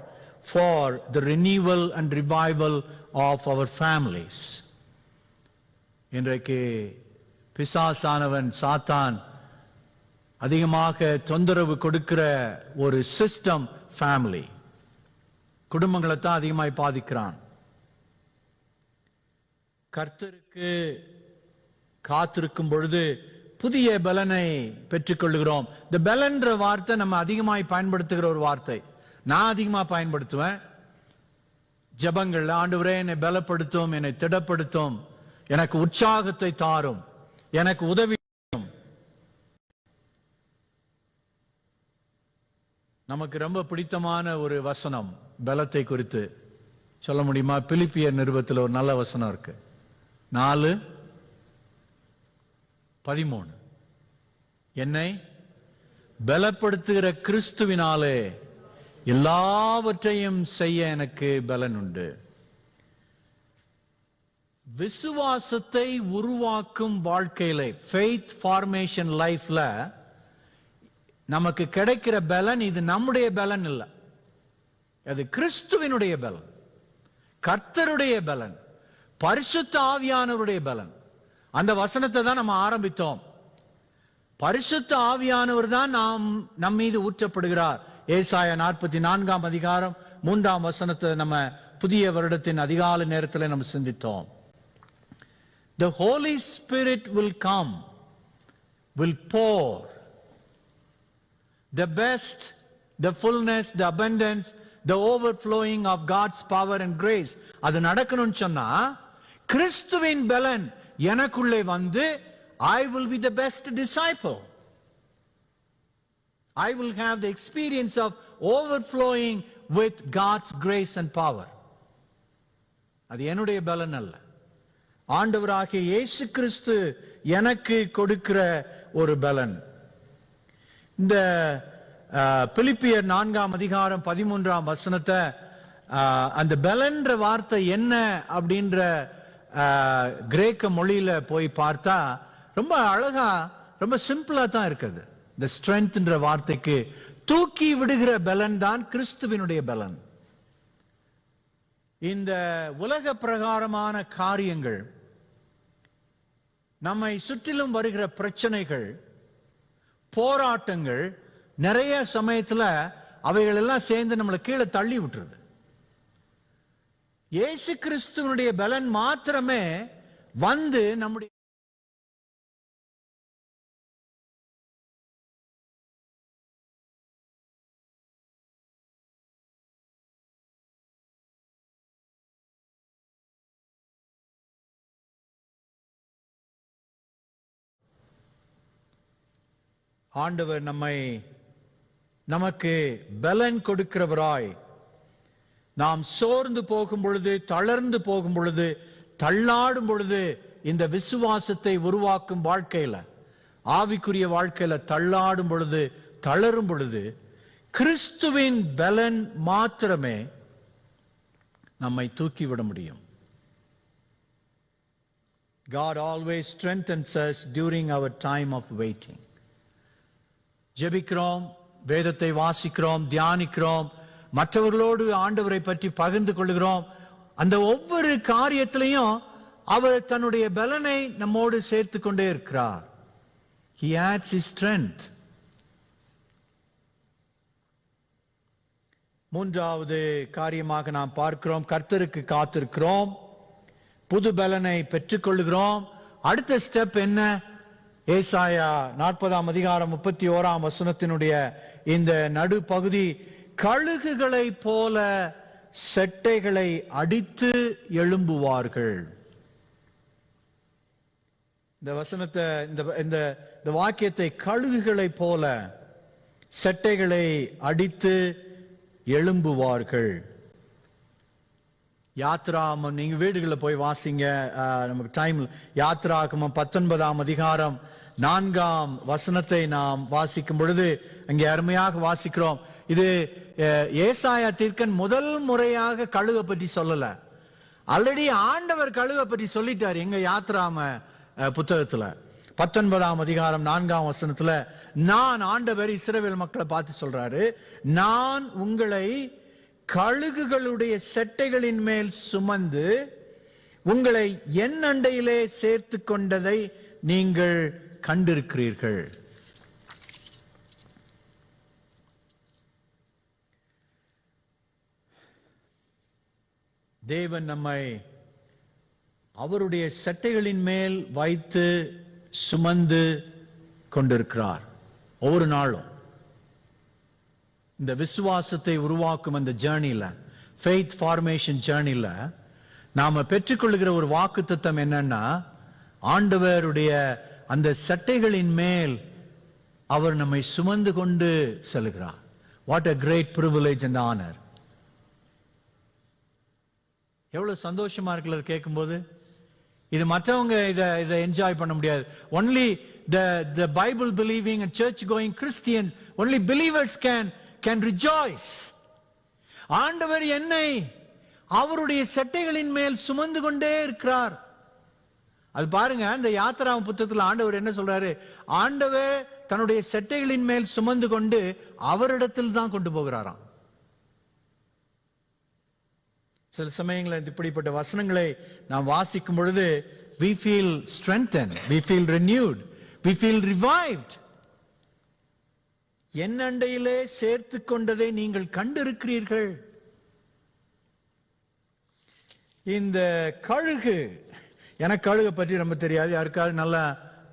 for the renewal and revival of our families. இன்றைக்கு பிசாசானவன் சாத்தான் அதிகமாக தொந்தரவு கொடுக்கிற ஒரு சிஸ்டம் ஃபேமிலி, குடும்பங்களை தான் அதிகமாய் பாதிக்கிறான். கர்த்தருக்கு காத்திருக்கும் பொழுது புதிய பலனை பெற்றுக்கொள்கிறோம். இந்த பலன்ற வார்த்தை நம்ம அதிகமாய் பயன்படுத்துகிற ஒரு வார்த்தை. நான் அதிகமா பயன்படுத்துவேன் ஜெபங்கள்ல. ஆண்டவரே என்னை பலப்படுத்தும், என்னை திடப்படுத்தும், எனக்கு உற்சாகத்தை தாரும், எனக்கு உதவி. நமக்கு ரொம்ப பிடித்தமான ஒரு வசனம் பலத்தை குறித்து சொல்ல முடியுமா? பிலிப்பியர் நிருபத்தில் ஒரு நல்ல வசனம் இருக்கு, 4:13. என்னை பலப்படுத்துகிற கிறிஸ்துவினாலே எல்லாவற்றையும் செய்ய எனக்கு பலன் உண்டு. விசுவாசத்தை உருவாக்கும் வாழ்க்கையில, ஃபெய்த் ஃபார்மேஷன் லைஃப்ல நமக்கு கிடைக்கிற பலன் இது நம்முடைய பலன் இல்ல, அது கிறிஸ்துவினுடைய பலன், கர்த்தருடைய பலன், பரிசுத்த ஆவியானவருடைய பலன். அந்த வசனத்தை தான் நம்ம ஆரம்பித்தோம். பரிசுத்த ஆவியானவர் தான் நம் மீது ஊற்றப்படுகிறார். ஏசாயா 44 அதிகாரம் 3 வசனத்தை நம்ம புதிய வருடத்தின் அதிகாலை நேரத்தில் நம்ம சிந்தித்தோம். The Holy Spirit will come will pour the best, the fullness, the abundance, the overflowing of God's power and grace. அது நடக்கணும்னு சொன்னா கிறிஸ்துவின் பலன் எனக்குள்ளே வந்து I will be the best disciple. I will have the experience of overflowing with God's grace and power. அது என்னுடைய பலன் அல்ல, ஆண்டவராகிய இயேசு கிறிஸ்து எனக்கு கொடுக்கிற ஒரு பலன். இந்த பிலிப்பியர் 4ஆம் அதிகாரம் 13ஆம் வசனத்தை அந்த பலன்ற வார்த்தை என்ன அப்படின்ற கிரேக்க மொழியில போய் பார்த்தா ரொம்ப அழகா, ரொம்ப சிம்பிளா தான் இருக்குது. இந்த ஸ்ட்ரென்த்ன்ற வார்த்தைக்கு தூக்கி விடுகிற பலன் தான் கிறிஸ்துவினுடைய பலன். இந்த உலக பிரகாரமான காரியங்கள், நம்மை சுற்றிலும் வருகிற பிரச்சனைகள், போராட்டங்கள், நிறைய சமயத்துல அவைகள் எல்லாம் சேர்ந்து நம்மளை கீழே தள்ளி விட்டுருது. இயேசு கிறிஸ்துவனுடைய பலன் மாத்திரமே வந்து நம்முடைய ஆண்டவர் நமக்கு பலன் கொடுக்கிறவராய், நாம் சோர்ந்து போகும் பொழுது, தளர்ந்து போகும் பொழுது, தள்ளாடும் பொழுது, இந்த விசுவாசத்தை உருவாக்கும் வாழ்க்கையில, ஆவிக்குரிய வாழ்க்கையில தள்ளாடும் பொழுது, தளரும் பொழுது, கிறிஸ்துவின் பலன் மாத்திரமே நம்மை தூக்கிவிட முடியும். God always strengthens us during our time of waiting. ஜெபிக்கிறோம், வேதத்தை வாசிக்கிறோம், தியானிக்கிறோம், மற்றவர்களோடு ஆண்டவரை பற்றி பகிர்ந்து கொள்கிறோம். அந்த ஒவ்வொரு காரியத்திலையும் அவர் தன்னுடைய பலனை நம்மோடு சேர்த்து கொண்டே இருக்கிறார். He adds his strength. மூன்றாவது காரியமாக நாம் பார்க்கிறோம், கர்த்தருக்கு காத்திருக்கிறோம், புது பலனை பெற்றுக்கொள்கிறோம். அடுத்த ஸ்டெப் என்ன? ஏசாயா 40ஆம் அதிகாரம் 31ஆம் வசனத்தினுடைய இந்த நடுப்பகுதி, கழுகுகளை போல செட்டைகளை அடித்து எழும்புவார்கள். இந்த வசனத்தை, இந்த வாக்கியத்தை, கழுகுகளை போல செட்டைகளை அடித்து எழும்புவார்கள். யாத்ராகமம் நீங்க வீடுகளில் போய் வாசிங்க, நமக்கு டைம். யாத்ராகமம் 19ஆம் அதிகாரம் 4ஆம் வசனத்தை நாம் வாசிக்கும் பொழுது அங்கே அருமையாக வாசிக்கிறோம். இது ஏசாயா தீர்க்கன் முதல் முறையாக கழுகை பற்றி சொல்லல, ஆல்ரெடி ஆண்டவர் கழுகை பற்றி சொல்லிட்டார். எங்க யாத்ராம புத்தகத்துல 19ஆம் அதிகாரம் 4ஆம் வசனத்துல, நான் ஆண்டவர் இஸ்ரவேல் மக்களை பார்த்து சொல்றாரு, நான் உங்களை கழுகுகளுடைய செட்டைகளின் மேல் சுமந்து உங்களை என் அண்டையிலே சேர்த்து கொண்டதை நீங்கள் கண்டிருக்கிறீர்கள். தேவன் நம்மை அவருடைய செட்டைகளின் மேல் வைத்து சுமந்து கொண்டிருக்கிறார் ஒவ்வொரு நாளும். இந்த விசுவாசத்தை உருவாக்கும் அந்த ஜேர்னில, ஃபெய்த் ஃபார்மேஷன் ஜேர்னில நாம பெற்றுக்கொள்ளுகிற ஒரு வாக்குத்தத்தம் என்னன்னா, ஆண்டவருடைய அந்த சட்டைகளின் மேல் அவர் நம்மை சுமந்து கொண்டு செல்கிறார். What a great privilege and honor. எவ்வளவு சந்தோஷமா இருக்குல்ல கேட்கும்போது. இது மற்றவங்க இதை என்ஜாய் பண்ண முடியாது. only the Bible believing and church going Christians, only believers can rejoice. ஆண்டவர் என்னை அவருடைய சட்டைகளின் மேல் சுமந்து கொண்டே இருக்கிறார். அது பாருங்க, அந்த யாத்திராம புத்தகத்தில் ஆண்டவர் என்ன சொல்றாரு? ஆண்டவர் தன்னுடைய சட்டைகளின் மேல் சுமந்து கொண்டு அவரிடத்தில் தான் கொண்டு போகிறாராம். சில சமயங்களில் இப்படிப்பட்ட வசனங்களை நாம் வாசிக்கும் பொழுது we feel strengthened, we feel renewed, we feel revived. என் அண்டையிலே சேர்த்து கொண்டதை நீங்கள் கண்டிருக்கிறீர்கள். இந்த கழுகு, எனக்கு கழுகை பற்றி ரொம்ப தெரியாது. யாருக்காவது நல்லா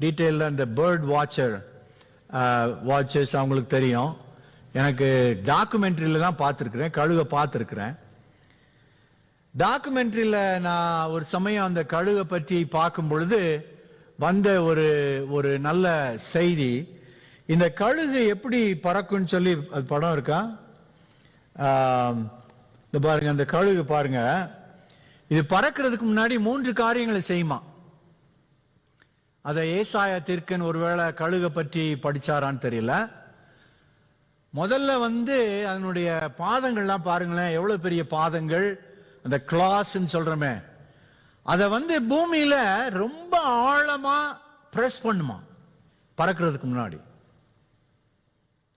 டீட்டெயிலில் இந்த பேர்ட் வாட்சர்ஸ் அவங்களுக்கு தெரியும். எனக்கு டாக்குமெண்ட்ரியில தான் பார்த்துருக்குறேன், கழுகை பார்த்துருக்குறேன். டாக்குமெண்ட்ரியில நான் ஒரு சமயம் அந்த கழுகை பற்றி பார்க்கும் பொழுது வந்த ஒரு நல்ல செய்தி, இந்த கழுகு எப்படி பறக்கும்னு சொல்லி அது படம் இருக்கா? இந்த பாருங்க, அந்த கழுகு பாருங்க, இது பறக்கிறதுக்கு முன்னாடி 3 காரியங்களை செய்யுமா. அதை ஏசாயா தீர்க்கன் ஒருவேளை கழுகை பற்றி படிச்சாரான்னு தெரியல. முதல்ல அதனுடைய பாதங்கள்லாம் பாருங்களேன், எவ்வளவு பெரிய பாதங்கள், அந்த கிளாஸ்ன்னு சொல்றமே, அதை பூமியில ரொம்ப ஆழமா பிரஸ் பண்ணுமா பறக்கிறதுக்கு முன்னாடி.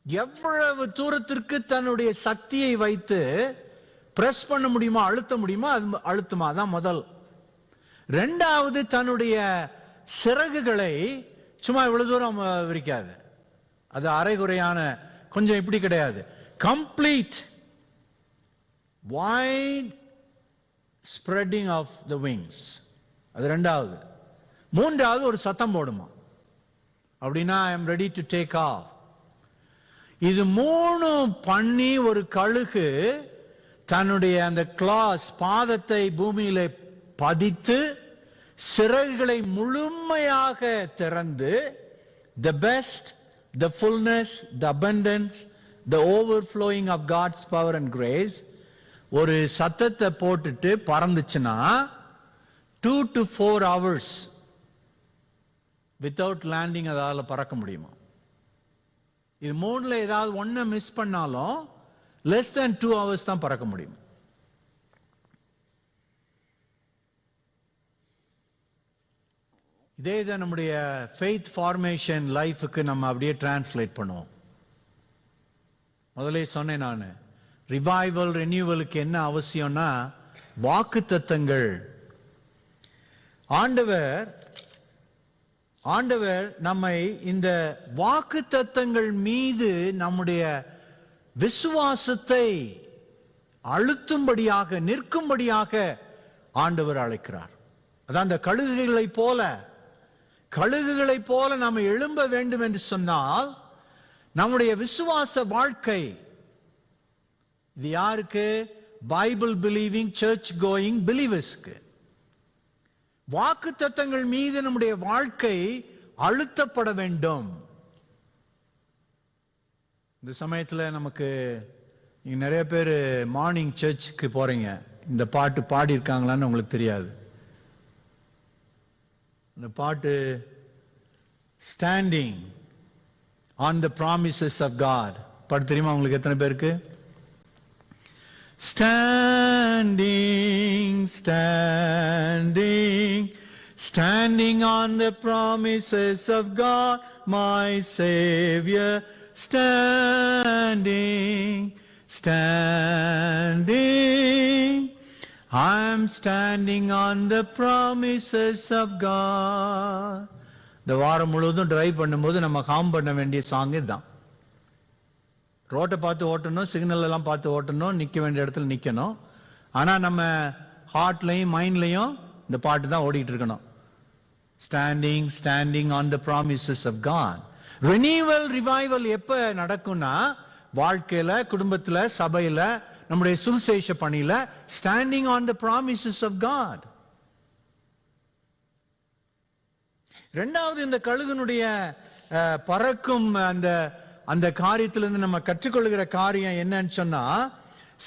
எவ்வளவு தூரத்திற்கு தன்னுடைய சக்தியை வைத்து பிரஸ் பண்ண முடியுமா, அழுத்த முடியுமா, அது அழுத்துமா. தான் முதல். ரெண்டாவது, தன்னுடைய சிறகுகளை சும்மா இவ்வளவு தூரம் விரிக்காது, அது அரைகுறையான கொஞ்சம் இப்படி கிடையாது, complete wide spreading of the wings. அது ரெண்டாவது. மூன்றாவது, ஒரு சத்தம் போடுமா, அப்படின்னா I am ready to take off. இது 3 பண்ணி ஒரு கழுகு தன்னுடைய அந்த கிளாஸ் பாதத்தை பூமியில பதித்து சிறகுகளை முழுமையாக திறந்து the best, the fullness, the abundance, the overflowing of God's power and grace ஒரு சத்தத்தை போட்டுட்டு பறந்துச்சுன்னா 2 to 4 hours without landing அதால பறக்க முடியுமா. இது 3ல ஏதாவது ஒன்ன மிஸ் பண்ணாலும் less than 2 hours தான் பறக்க முடியும். இதே தான் நம்முடைய ஃபெய்த் ஃபார்மேஷன் லைஃபுக்கு நம்ம அப்படியே டிரான்ஸ்லேட் பண்ணுவோம். முதல்ல சொன்னேன் நான், ரிவைவல் ரெனியூவலுக்கு என்ன அவசியம்னா வாக்குத்தத்தங்கள். ஆண்டவர் நம்மை இந்த வாக்குத்தத்தங்கள் மீது நம்முடைய விசுவாசத்தை அழுத்தும்படியாக நிற்கும்படியாக ஆண்டவர் அழைக்கிறார். அதான் அந்த கழுகுகளை போல நாம் எழும்ப வேண்டும் என்று சொன்னால் நம்முடைய விசுவாச வாழ்க்கை இது யாருக்கு? பைபிள் பிலீவிங் சர்ச் கோயிங் பிலீவர்ஸ்க்கு. வாக்குத்தத்தங்கள் மீது நம்முடைய வாழ்க்கை அழுத்தப்பட வேண்டும். இந்த சமயத்துல நமக்கு நீங்க நிறைய பேர் மார்னிங் சர்ச்சுக்கு போறீங்க, இந்த பாட்டு பாடி இருக்காங்களான்னு உங்களுக்கு தெரியாது. இந்த பாட்டு standing on the promises of God பாட்டு தெரியுமா உங்களுக்கு? எத்தனை பேருக்கு? Standing, standing, standing on the promises of God, my Savior. Standing, standing, I'm standing on the promises of God. இந்த வாரம் முழுவதும் டிரைவ் பண்ணும்போது நம்ம ஹாம் பண்ண வேண்டிய சாங் இதுதான். ரோட்டை பார்த்து ஓட்டணும், சிக்னல் எல்லாம் பார்த்து ஓட்டணும், நிற்க வேண்டிய இடத்துல நிற்கணும். ஆனால் நம்ம ஹார்ட்லையும் மைண்ட்லையும் இந்த பாட்டு தான் ஓடிட்டு இருக்கணும். Standing standing on the promises of God. Renewal revival எப்ப நடக்கும்னா வாழ்க்கையில, குடும்பத்துல, சபையில, நம்முடைய சுவிசேஷ பணியில standing on the promises of God. ரெண்டாவது, இந்த கழுகுனுடைய பறக்கும் அந்த காரியத்திலிருந்து நம்ம கற்றுக்கொள்கிற காரியம் என்னன்னு சொன்னா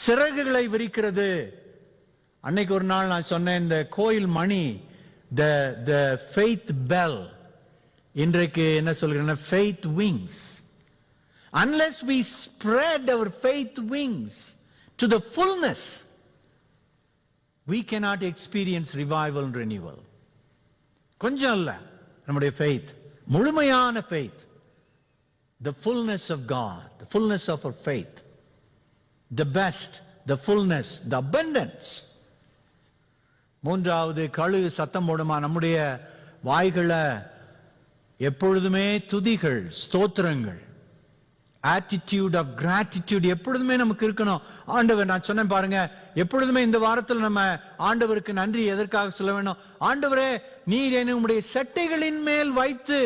சிறகுகளை விரிக்கிறது. அன்னைக்கு ஒரு நாள் நான் சொன்னேன், இந்த கோயில் மணி, the faith bell. இன்றைக்கு என்ன சொல்கிறேன்னா faith wings. Unless we spread our faith wings to the fullness, we cannot experience revival and renewal. கொஞ்சம் இல்ல, நம்முடைய faith, முழுமையான faith, the fullness of God, the fullness of our faith, the best, the fullness, the abundance. மூன்றாவது, கழுகு சத்தம் போடுமா. நம்முடைய வாய்களை எப்பொழுதுமே துதிகள், ஸ்தோத்திரங்கள், attitude of gratitude எப்பொழுதுமே நமக்கு இருக்கணும். ஆண்டவர், நான் சொன்னேன் பாருங்க, எப்பொழுதுமே இந்த வாரத்தில் நம்ம ஆண்டவருக்கு நன்றி எதற்காக சொல்ல வேணும்? ஆண்டவரே, நீர் என்னை உம்முடைய செட்டைகளின் மேல் வைத்து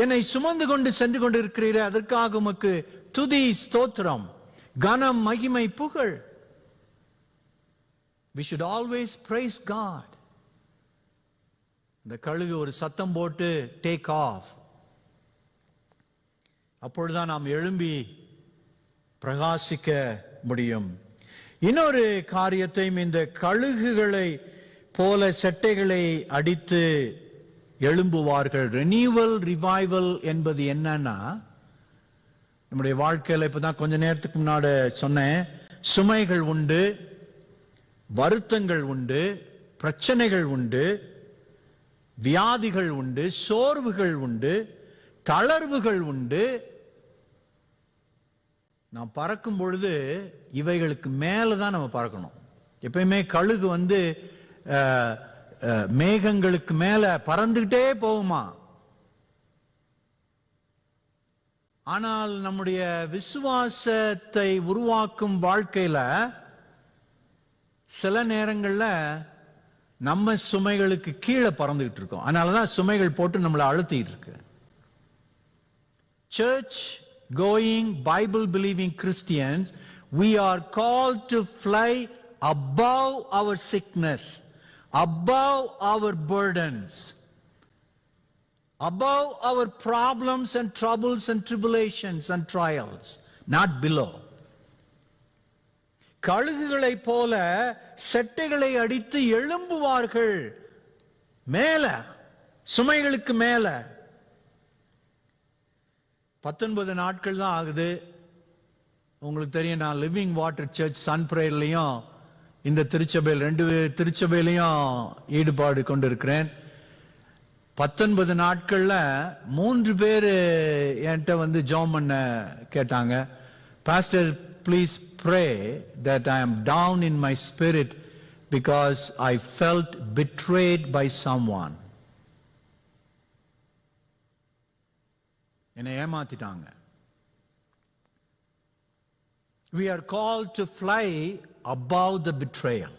என்னை சுமந்து கொண்டு சென்று கொண்டு இருக்கிறீரே, அதற்காக உமக்கு துதி, ஸ்தோத்திரம், கனம், மகிமை, புகழ். We should always praise God. இந்த கழுகு ஒரு சத்தம் போட்டு டேக் ஆஃப். அப்பொழுதுதான் நாம் எழும்பி பிரகாசிக்க முடியும். இன்னொரு காரியத்தையும், இந்த கழுகுகளை போல செட்டைகளை அடித்து எழும்புவார்கள். ரெனியூவல், ரிவைவல் என்பது என்னன்னா, நம்முடைய வாழ்க்கையில இப்பதான் கொஞ்ச நேரத்துக்கு முன்னாடி சொன்னேன், சுமைகள் உண்டு, வருத்தங்கள் உண்டு, பிரச்சனைகள் உண்டு, வியாதிகள் உண்டு, சோர்வுகள் உண்டு, தளர்வுகள் உண்டு. நாம் பறக்கும் பொழுது இவைகளுக்கு மேலதான் நம்ம பறக்கணும். எப்பயுமே கழுகு மேகங்களுக்கு மேல பறந்துகிட்டே போகுமா. ஆனால் நம்முடைய விசுவாசத்தை உருவாக்கும் வாழ்க்கையில சில நேரங்கள்ல நம்ம சுமைகளுக்கு கீழே பறந்துகிட்டு இருக்கோம். அதனாலதான் சுமைகள் போட்டு நம்மளை அழுத்திட்டு இருக்கு. Church going, Bible believing Christians, we are called to fly above our sickness, above our burdens, above our problems and troubles and tribulations and trials, not below. கழுகுகளை போல செட்டைகளை அடித்து எழும்புவார்கள் மேல, சுமைகளுக்கு மேல. 19 நாட்கள் தான் ஆகுது. உங்களுக்கு தெரியும், நான் லிவிங் வாட்டர் சர்ச் சன் பிரேயர்லையும் இந்த திருச்சபையில் 2 திருச்சபையிலையும் ஈடுபாடு கொண்டிருக்கிறேன். 19 நாட்கள்ல 3 பேர் என்கிட்ட ஜெபம் பண்ண கேட்டாங்க. Pastor, please pray that I am down in my spirit because I felt betrayed by someone. என்னை ஏமாத்திட்டாங்க. We are called to fly above the betrayal.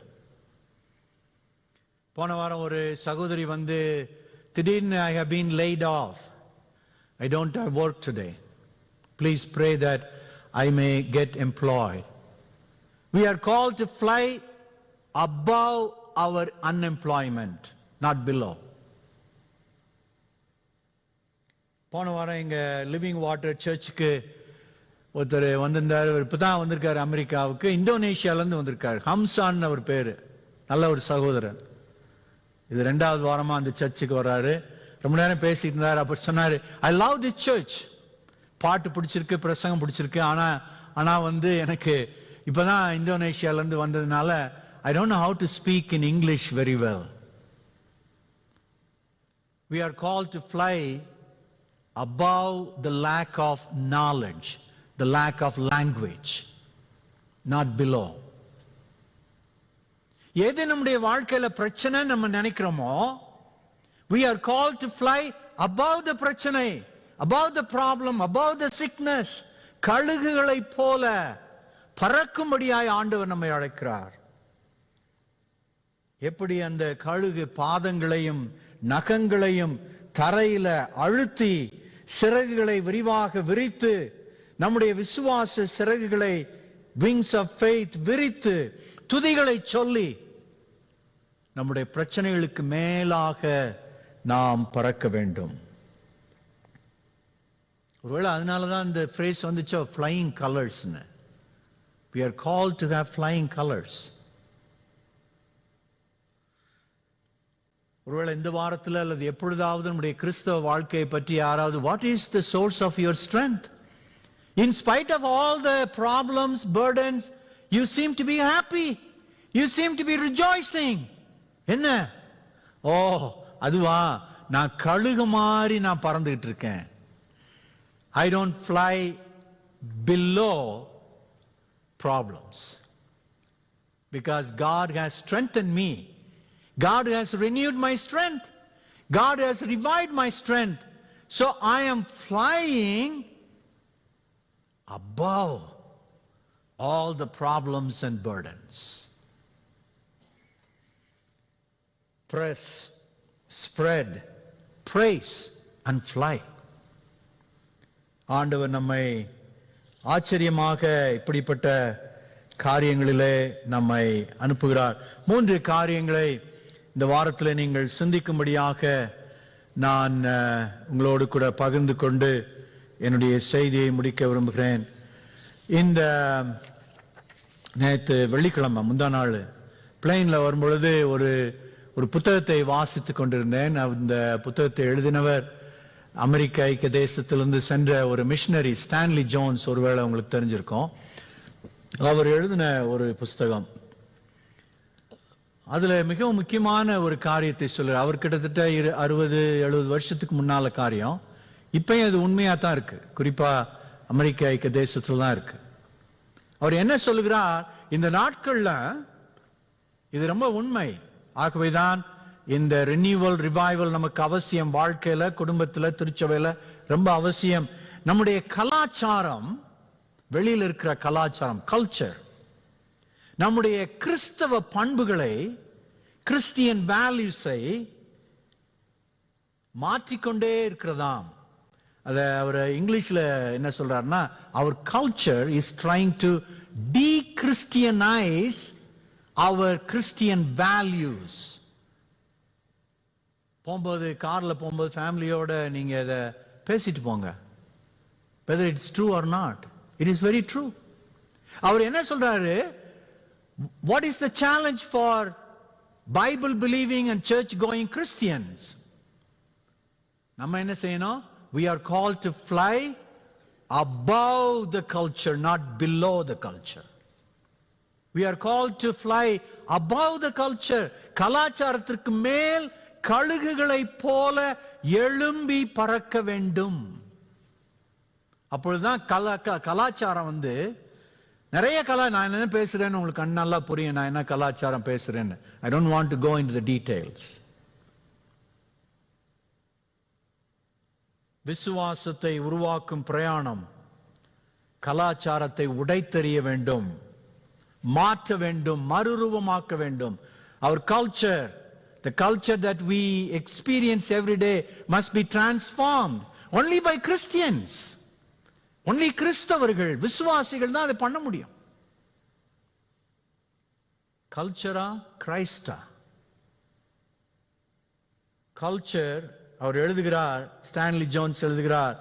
போன வாரம் ஒரு சகோதரி திடீர்னு I have been laid off. I don't have work today. Please pray that I may get employed. We are called to fly above our unemployment, not below. போன வாரம் எங்க living water சர்ச்சுக்கு ஒருத்தர் வந்திருந்தார். இப்பதான் வந்திருக்காரு அமெரிக்காவுக்கு, இந்தோனேஷியால இருந்து வந்திருக்காரு. ஹம்சான் அவர் பேரு, நல்ல ஒரு சகோதரன். இது 2வது வாரமா அந்த சர்ச்சுக்கு வர்றாரு. ரொம்ப நேரம் பேசிட்டு இருந்தார். அப்ப சொன்னாரு, I love this church. பாட்டு பிடிச்சிருக்கு, பிரசங்கம் பிடிச்சிருக்கு. ஆனா எனக்கு இப்பதான் இந்தோனேஷியால இருந்து வந்ததுனால I don't know how to speak in English very well. We are called to fly above the lack of knowledge, the lack of language, not below. எது நம்முடைய வாழ்க்கையில பிரச்சனை நம்ம நினைக்கிறோமோ, we are called to fly above the பிரச்சனை, above the problem, above the sickness. கழுகுகளை போல பறக்கும்படியாய் ஆண்டவர் நம்மை அழைக்கிறார். எப்படி அந்த கழுகு பாதங்களையும் நகங்களையும் தரையில அழுத்தி சிறகுகளை விரிவாக விரித்து, நம்முடைய விசுவாச சிறகுகளை, wings of faith விரித்து துதிகளை சொல்லி நம்முடைய பிரச்சனைகளுக்கு மேலாக நாம் பறக்க வேண்டும். ஒருவேளை அதனாலதான் இந்த phrase வந்துச்சோ, flying colors. We are called to have flying colors. ஒருவேளை இந்த வாரத்தில் அல்லது எப்பொழுதாவது நம்முடைய கிறிஸ்தவ வாழ்க்கையை பற்றி யாராவது, what is the source of your strength? In spite of all the problems, burdens, you seem to be happy. You seem to be rejoicing. என்ன? ஓ, அதுவா, நான் கழுகு மாதிரி நான் பறந்துகிட்டு இருக்கேன். I don't fly below problems because God has strengthened me. God has renewed my strength. God has revived my strength. So I am flying above all the problems and burdens. Press, spread, praise and fly. ஆண்டவர் நம்மை ஆச்சரியமாக இப்படிப்பட்ட காரியங்களிலே நம்மை அனுப்புகிறார். 3 காரியங்களை இந்த வாரத்தில் நீங்கள் சிந்திக்கும்படியாக நான் உங்களோடு கூட பகிர்ந்து கொண்டு என்னுடைய செய்தியை முடிக்க விரும்புகிறேன். இந்த நேற்று வெள்ளிக்கிழமை முந்தா நாள் பிளெயினில் வரும்பொழுது ஒரு புத்தகத்தை வாசித்து கொண்டிருந்தேன். அந்த புத்தகத்தை எழுதினவர் அமெரிக்க ஐக்கிய தேசத்திலிருந்து சென்ற ஒரு மிஷனரி ஸ்டான்லி ஜோன்ஸ், ஒருவேளை உங்களுக்கு தெரிஞ்சிருக்கும். அவர் எழுதின ஒரு புஸ்தகம். அதுல மிகவும் முக்கியமான ஒரு காரியத்தை சொல்றார். அவர் கிட்டத்தட்ட 60-70 வருஷத்துக்கு முன்னால காரியம், இப்பயும் அது உண்மையா தான் இருக்கு. குறிப்பா அமெரிக்க ஐக்கிய தேசத்துல தான் இருக்கு. அவர் என்ன சொல்லுகிறார், இந்த நாட்கள்ல இது ரொம்ப உண்மை. ஆகவேதான் இந்த ரினியூவல் ரிவைவல் நமக்கு அவசியம். வாழ்க்கையில, குடும்பத்துல, திருச்சபையில ரொம்ப அவசியம். நம்முடைய கலாச்சாரம், வெளியில் இருக்கிற கலாச்சாரம், கல்ச்சர், நம்முடைய கிறிஸ்தவ பண்புகளை, கிறிஸ்டியன் வேல்யூஸை மாற்றிக்கொண்டே இருக்கிறதாம். அத அவர் இங்கிலீஷ்ல என்ன சொல்றாருன்னா, அவர் culture is trying to de-Christianise அவர் கிறிஸ்டியன் வேல்யூஸ். போகும்போது, கார்ல போகும்போது ஃபேமிலியோட நீங்க இதை பேசிட்டு போங்க. whether it's true or not, it is very true. அவர் என்ன சொல்றாரு, what is the challenge for Bible believing and church going Christians? நம்ம என்ன செய்யணும்? We are called to fly above the culture, not below the culture. We are called to fly above the culture. கலாச்சாரத்திற்கு மேல் கழுகுகளை போல எழும்பி பறக்க வேண்டும். அப்பொழுதுதான் கலாச்சாரம் நிறைய நான் என்ன பேசுறேன்னு உங்களுக்கு நல்லா புரியும். நான் என்ன கலாச்சாரம் பேசுறேன்னு. I don't want to go into the details. விசுவாசத்தை உருவாக்கும் பிரயாணம் கலாச்சாரத்தை உடைத்தெறிய வேண்டும், மாற்ற வேண்டும், மறுரூபமாக்க வேண்டும். Our culture, the culture that we experience every day must be transformed only by Christians. only கிறிஸ்தவர்கள், விசுவாசிகள் தான் அதை பண்ண முடியும். கல்ச்சரா, கிரைஸ்டா? கல்ச்சர், அவர் எழுதுகிறார், ஸ்டான்லி ஜோன்ஸ் எழுதுகிறார்,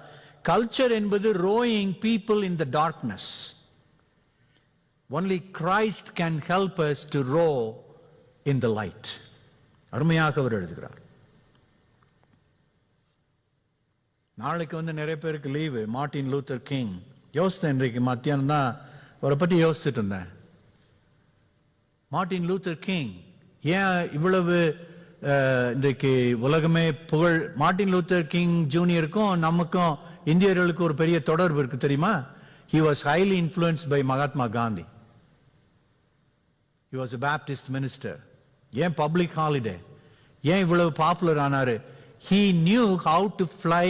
கல்ச்சர் என்பது rowing people in the darkness. only Christ can help us to row in the light. அருமையாக அவர் எழுதுகிறார். நாளைக்கு நிறைய பேருக்கு லீவு. Martin Luther king. யோசித்தேன், இன்றைக்கு மத்தியானம் தான் அவரை பற்றி யோசிச்சுட்டு இருந்தேன். மார்ட்டின் லூத்தர் கிங் ஏன் இவ்வளவு இன்றைக்கு உலகமே புகழ்? மார்ட்டின் லூத்தர் கிங் ஜூனியருக்கும் நமக்கும் இந்தியர்களுக்கு ஒரு பெரிய தொடர்பு இருக்கு, தெரியுமா? He was highly influenced by Mahatma Gandhi. He was a Baptist minister. ஏன் பப்ளிக் ஹாலிடே? ஏன் இவ்வளவு பாப்புலர் ஆனாரு? He knew how to fly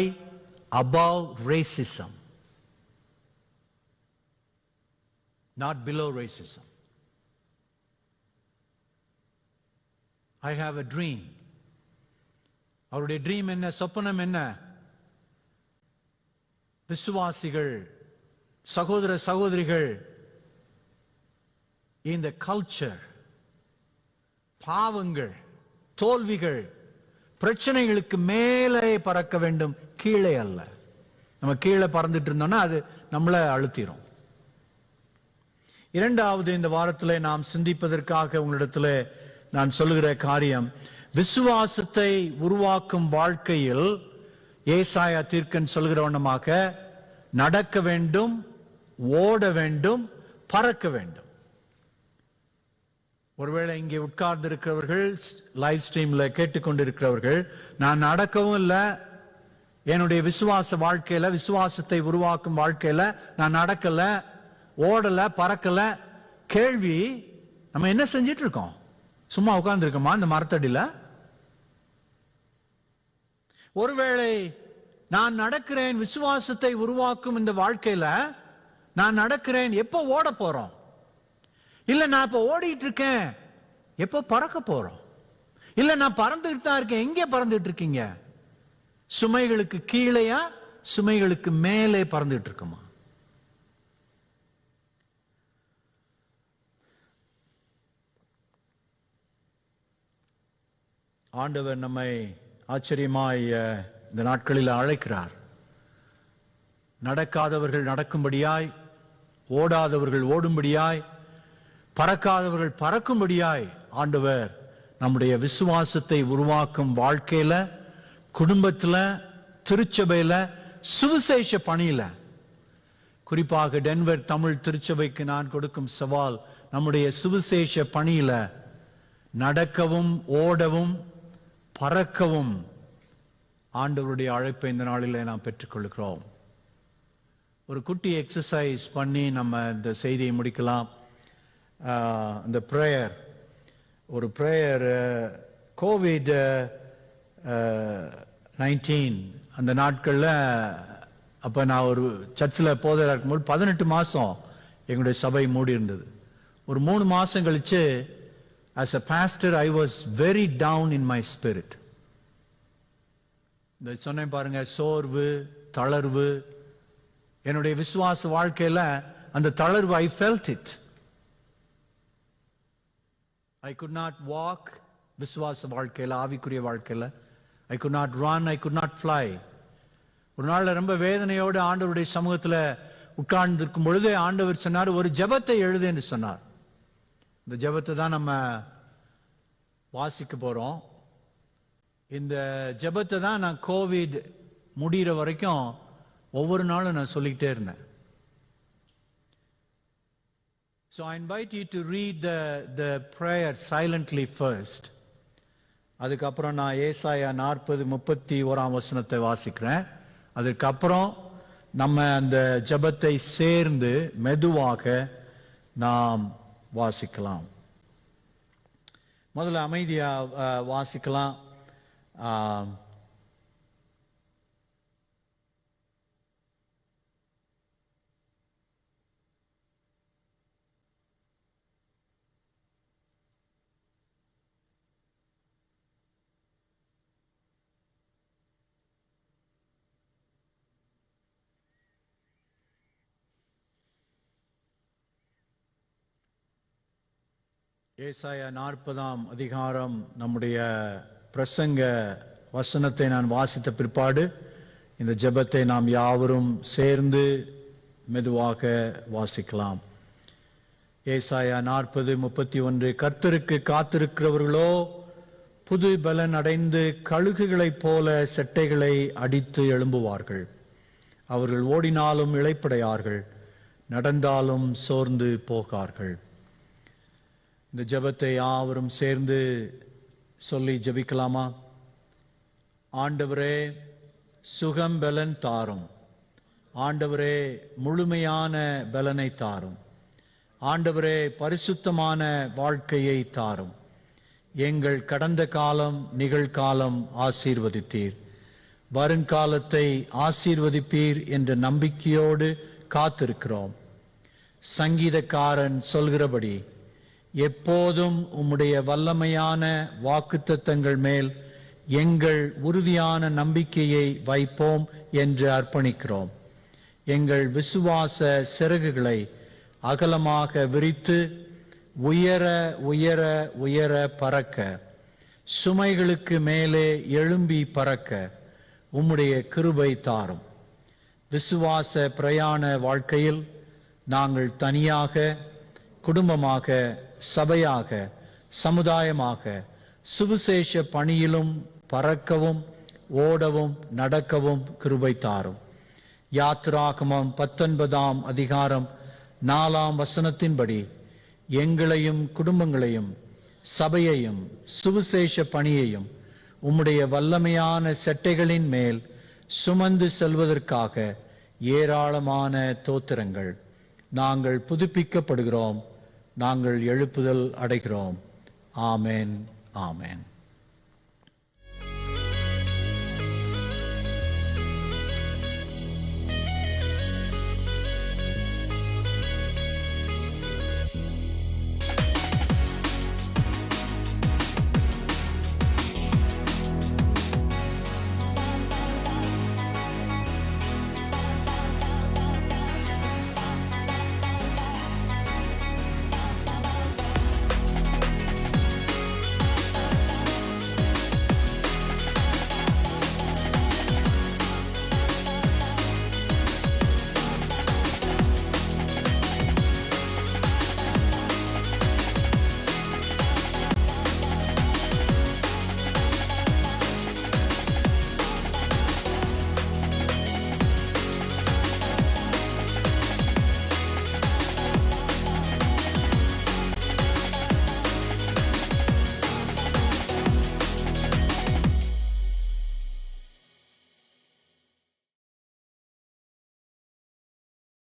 above racism, not below racism. I have a dream. அவருடைய ட்ரீம் என்ன, சொப்பனம் என்ன? விசுவாசிகள், சகோதர சகோதரிகள், இந்த கல்ச்சர், பாவங்கள், தோல்விகள், பிரச்சனைகளுக்கு மேலே பறக்க வேண்டும், கீழே அல்ல. நம்ம கீழே பறந்துட்டு இருந்தோம்னா அது நம்மளை அழுத்திரும். இரண்டாவது, இந்த வாரத்தில் நாம் சிந்திப்பதற்காக உங்களிடத்தில் நான் சொல்லுகிற காரியம், விசுவாசத்தை உருவாக்கும் வாழ்க்கையில் ஏசாயா தீர்க்கன் சொல்கிற வண்ணமாக நடக்க வேண்டும், ஓட வேண்டும், பறக்க வேண்டும். ஒருவேளை இங்கே உட்கார்ந்து இருக்கிறவர்கள், லைவ் ஸ்ட்ரீம்ல கேட்டுக்கொண்டிருக்கிறவர்கள், நான் நடக்கவும் இல்லை, என்னுடைய விசுவாச வாழ்க்கையில, விசுவாசத்தை உருவாக்கும் வாழ்க்கையில நான் நடக்கல, ஓடல, பறக்கல. கேள்வி, நம்ம என்ன செஞ்சிட்டு இருக்கோம்? சும்மா உட்கார்ந்து இருக்கோமா இந்த மரத்தடியில? ஒருவேளை நான் நடக்கிறேன், விசுவாசத்தை உருவாக்கும் இந்த வாழ்க்கையில நான் நடக்கிறேன், எப்போ ஓட போறோம்? இல்ல நான் இப்ப ஓடிட்டு இருக்கேன், எப்போ பறக்க போறோம்? இல்ல நான் பறந்துட்டு தான் இருக்கேன், எங்கே பறந்துட்டு இருக்கீங்க? சுமைகளுக்கு கீழேயா சுமைகளுக்கு மேலே பறந்துட்டு இருக்குமா? ஆண்டவர் நம்மை ஆச்சரியமாய் இந்த நாட்களில் அழைக்கிறார். நடக்காதவர்கள் நடக்கும்படியாய், ஓடாதவர்கள் ஓடும்படியாய், பறக்காதவர்கள் பறக்கும்படியாய் ஆண்டவர் நம்முடைய விசுவாசத்தை உருவாக்கும் வாழ்க்கையில, குடும்பத்துல, திருச்சபையில, சுவிசேஷ பணியில, குறிப்பாக டென்வர் தமிழ் திருச்சபைக்கு நான் கொடுக்கும் சவால், நம்முடைய சுவிசேஷ பணியில நடக்கவும் ஓடவும் பறக்கவும் ஆண்டவருடைய அழைப்பை இந்த நாளில் நாம் பெற்றுக்கொள்கிறோம். ஒரு குட்டி எக்ஸசைஸ் பண்ணி நம்ம இந்த செய்தியை முடிக்கலாம். இந்த பிரேயர், ஒரு பிரேயர், COVID-19 அந்த நாட்களில், அப்போ நான் ஒரு சர்ச்சில் போதகராக இருக்கும்போது 18 மாதம் எங்களுடைய சபை மூடி இருந்தது. ஒரு 3 மாதம் கழிச்சு, as a pastor, I was very down in my spirit. இந்த சொன்னேன் பாருங்க, சோர்வு, தளர்வு, என்னுடைய விசுவாச வாழ்க்கையில அந்த தளர்வு, I felt it. I could not walk, விசுவாச வாழ்க்கையில, ஆவிக்குரிய வாழ்க்கையில. I could not run, I could not fly. ஒரு நாள்ல ரொம்ப வேதனையோடு ஆண்டவருடைய சமூகத்துல உட்கார்ந்து இருக்கும் பொழுது ஆண்டவர் சொன்னார், ஒரு ஜெபத்தை எழுது என்று சொன்னார். இந்த ஜெபத்தை தான் நம்ம வாசிக்க போறோம். இந்த ஜெபத்தை தான் நான் கோவிட் முடிகிற வரைக்கும் ஒவ்வொரு நாளும் நான் சொல்லிக்கிட்டே இருந்தேன். So I invite you to read the prayer silently first. அதுக்கப்புறம் நான் ஏசாயா 40:31 வாசிக்கிறேன். அதுக்கப்புறம் நம்ம அந்த ஜெபத்தை சேர்ந்து மெதுவாக நாம் வாசிக்கலாம். முதல்ல அமைதியா வாசிக்கலாம். ஏசாயா 40 நம்முடைய பிரசங்க வசனத்தை நான் வாசித்த பிற்பாடு இந்த ஜெபத்தை நாம் யாவரும் சேர்ந்து மெதுவாக வாசிக்கலாம். ஏசாயா 40:31. கர்த்தருக்கு காத்திருக்கிறவர்களோ புது பலன் அடைந்து கழுகுகளைப் போல செட்டைகளை அடித்து எழும்புவார்கள். அவர்கள் ஓடினாலும் இளைப்படையார்கள், நடந்தாலும் சோர்ந்து போகார்கள். இந்த ஜெபத்தை யாவரும் சேர்ந்து சொல்லி ஜெபிக்கலாமா? ஆண்டவரே, சுகம் பலன் தாரும். ஆண்டவரே, முழுமையான பலனை தாரும். ஆண்டவரே, பரிசுத்தமான வாழ்க்கையை தாரும். எங்கள் கடந்த காலம், நிகழ்காலம் ஆசீர்வதித்தீர். வருங்காலத்தை ஆசீர்வதிப்பீர் என்ற நம்பிக்கையோடு காத்திருக்கிறோம். சங்கீதக்காரன் சொல்கிறபடி, எப்போதும் உம்முடைய வல்லமையான வாக்குத்தத்தங்கள் மேல் எங்கள் உறுதியான நம்பிக்கையை வைப்போம் என்று அர்ப்பணிக்கிறோம். எங்கள் விசுவாச சிறகுகளை அகலமாக விரித்து உயர உயர உயர பறக்க, சுமைகளுக்கு மேலே எழும்பி பறக்க உம்முடைய கிருபை தாரும். விசுவாச பிரயாண வாழ்க்கையில் நாங்கள் தனியாக, குடும்பமாக, சபையாக, சமுதாயமாக, சுவிசேஷ பணியிலும் பறக்கவும் ஓடவும் நடக்கவும் கிருபை தாரும். யாத்திராகமம் 19:4 எங்களையும் குடும்பங்களையும் சபையையும் சுவிசேஷ பணியையும் உம்முடைய வல்லமையான செட்டைகளின் மேல் சுமந்து செல்வதற்காக ஏராளமான தோத்திரங்கள். நாங்கள் புதுப்பிக்கப்படுகிறோம், நாங்கள் எழுப்புதல் அடைகிறோம். ஆமென், ஆமென்.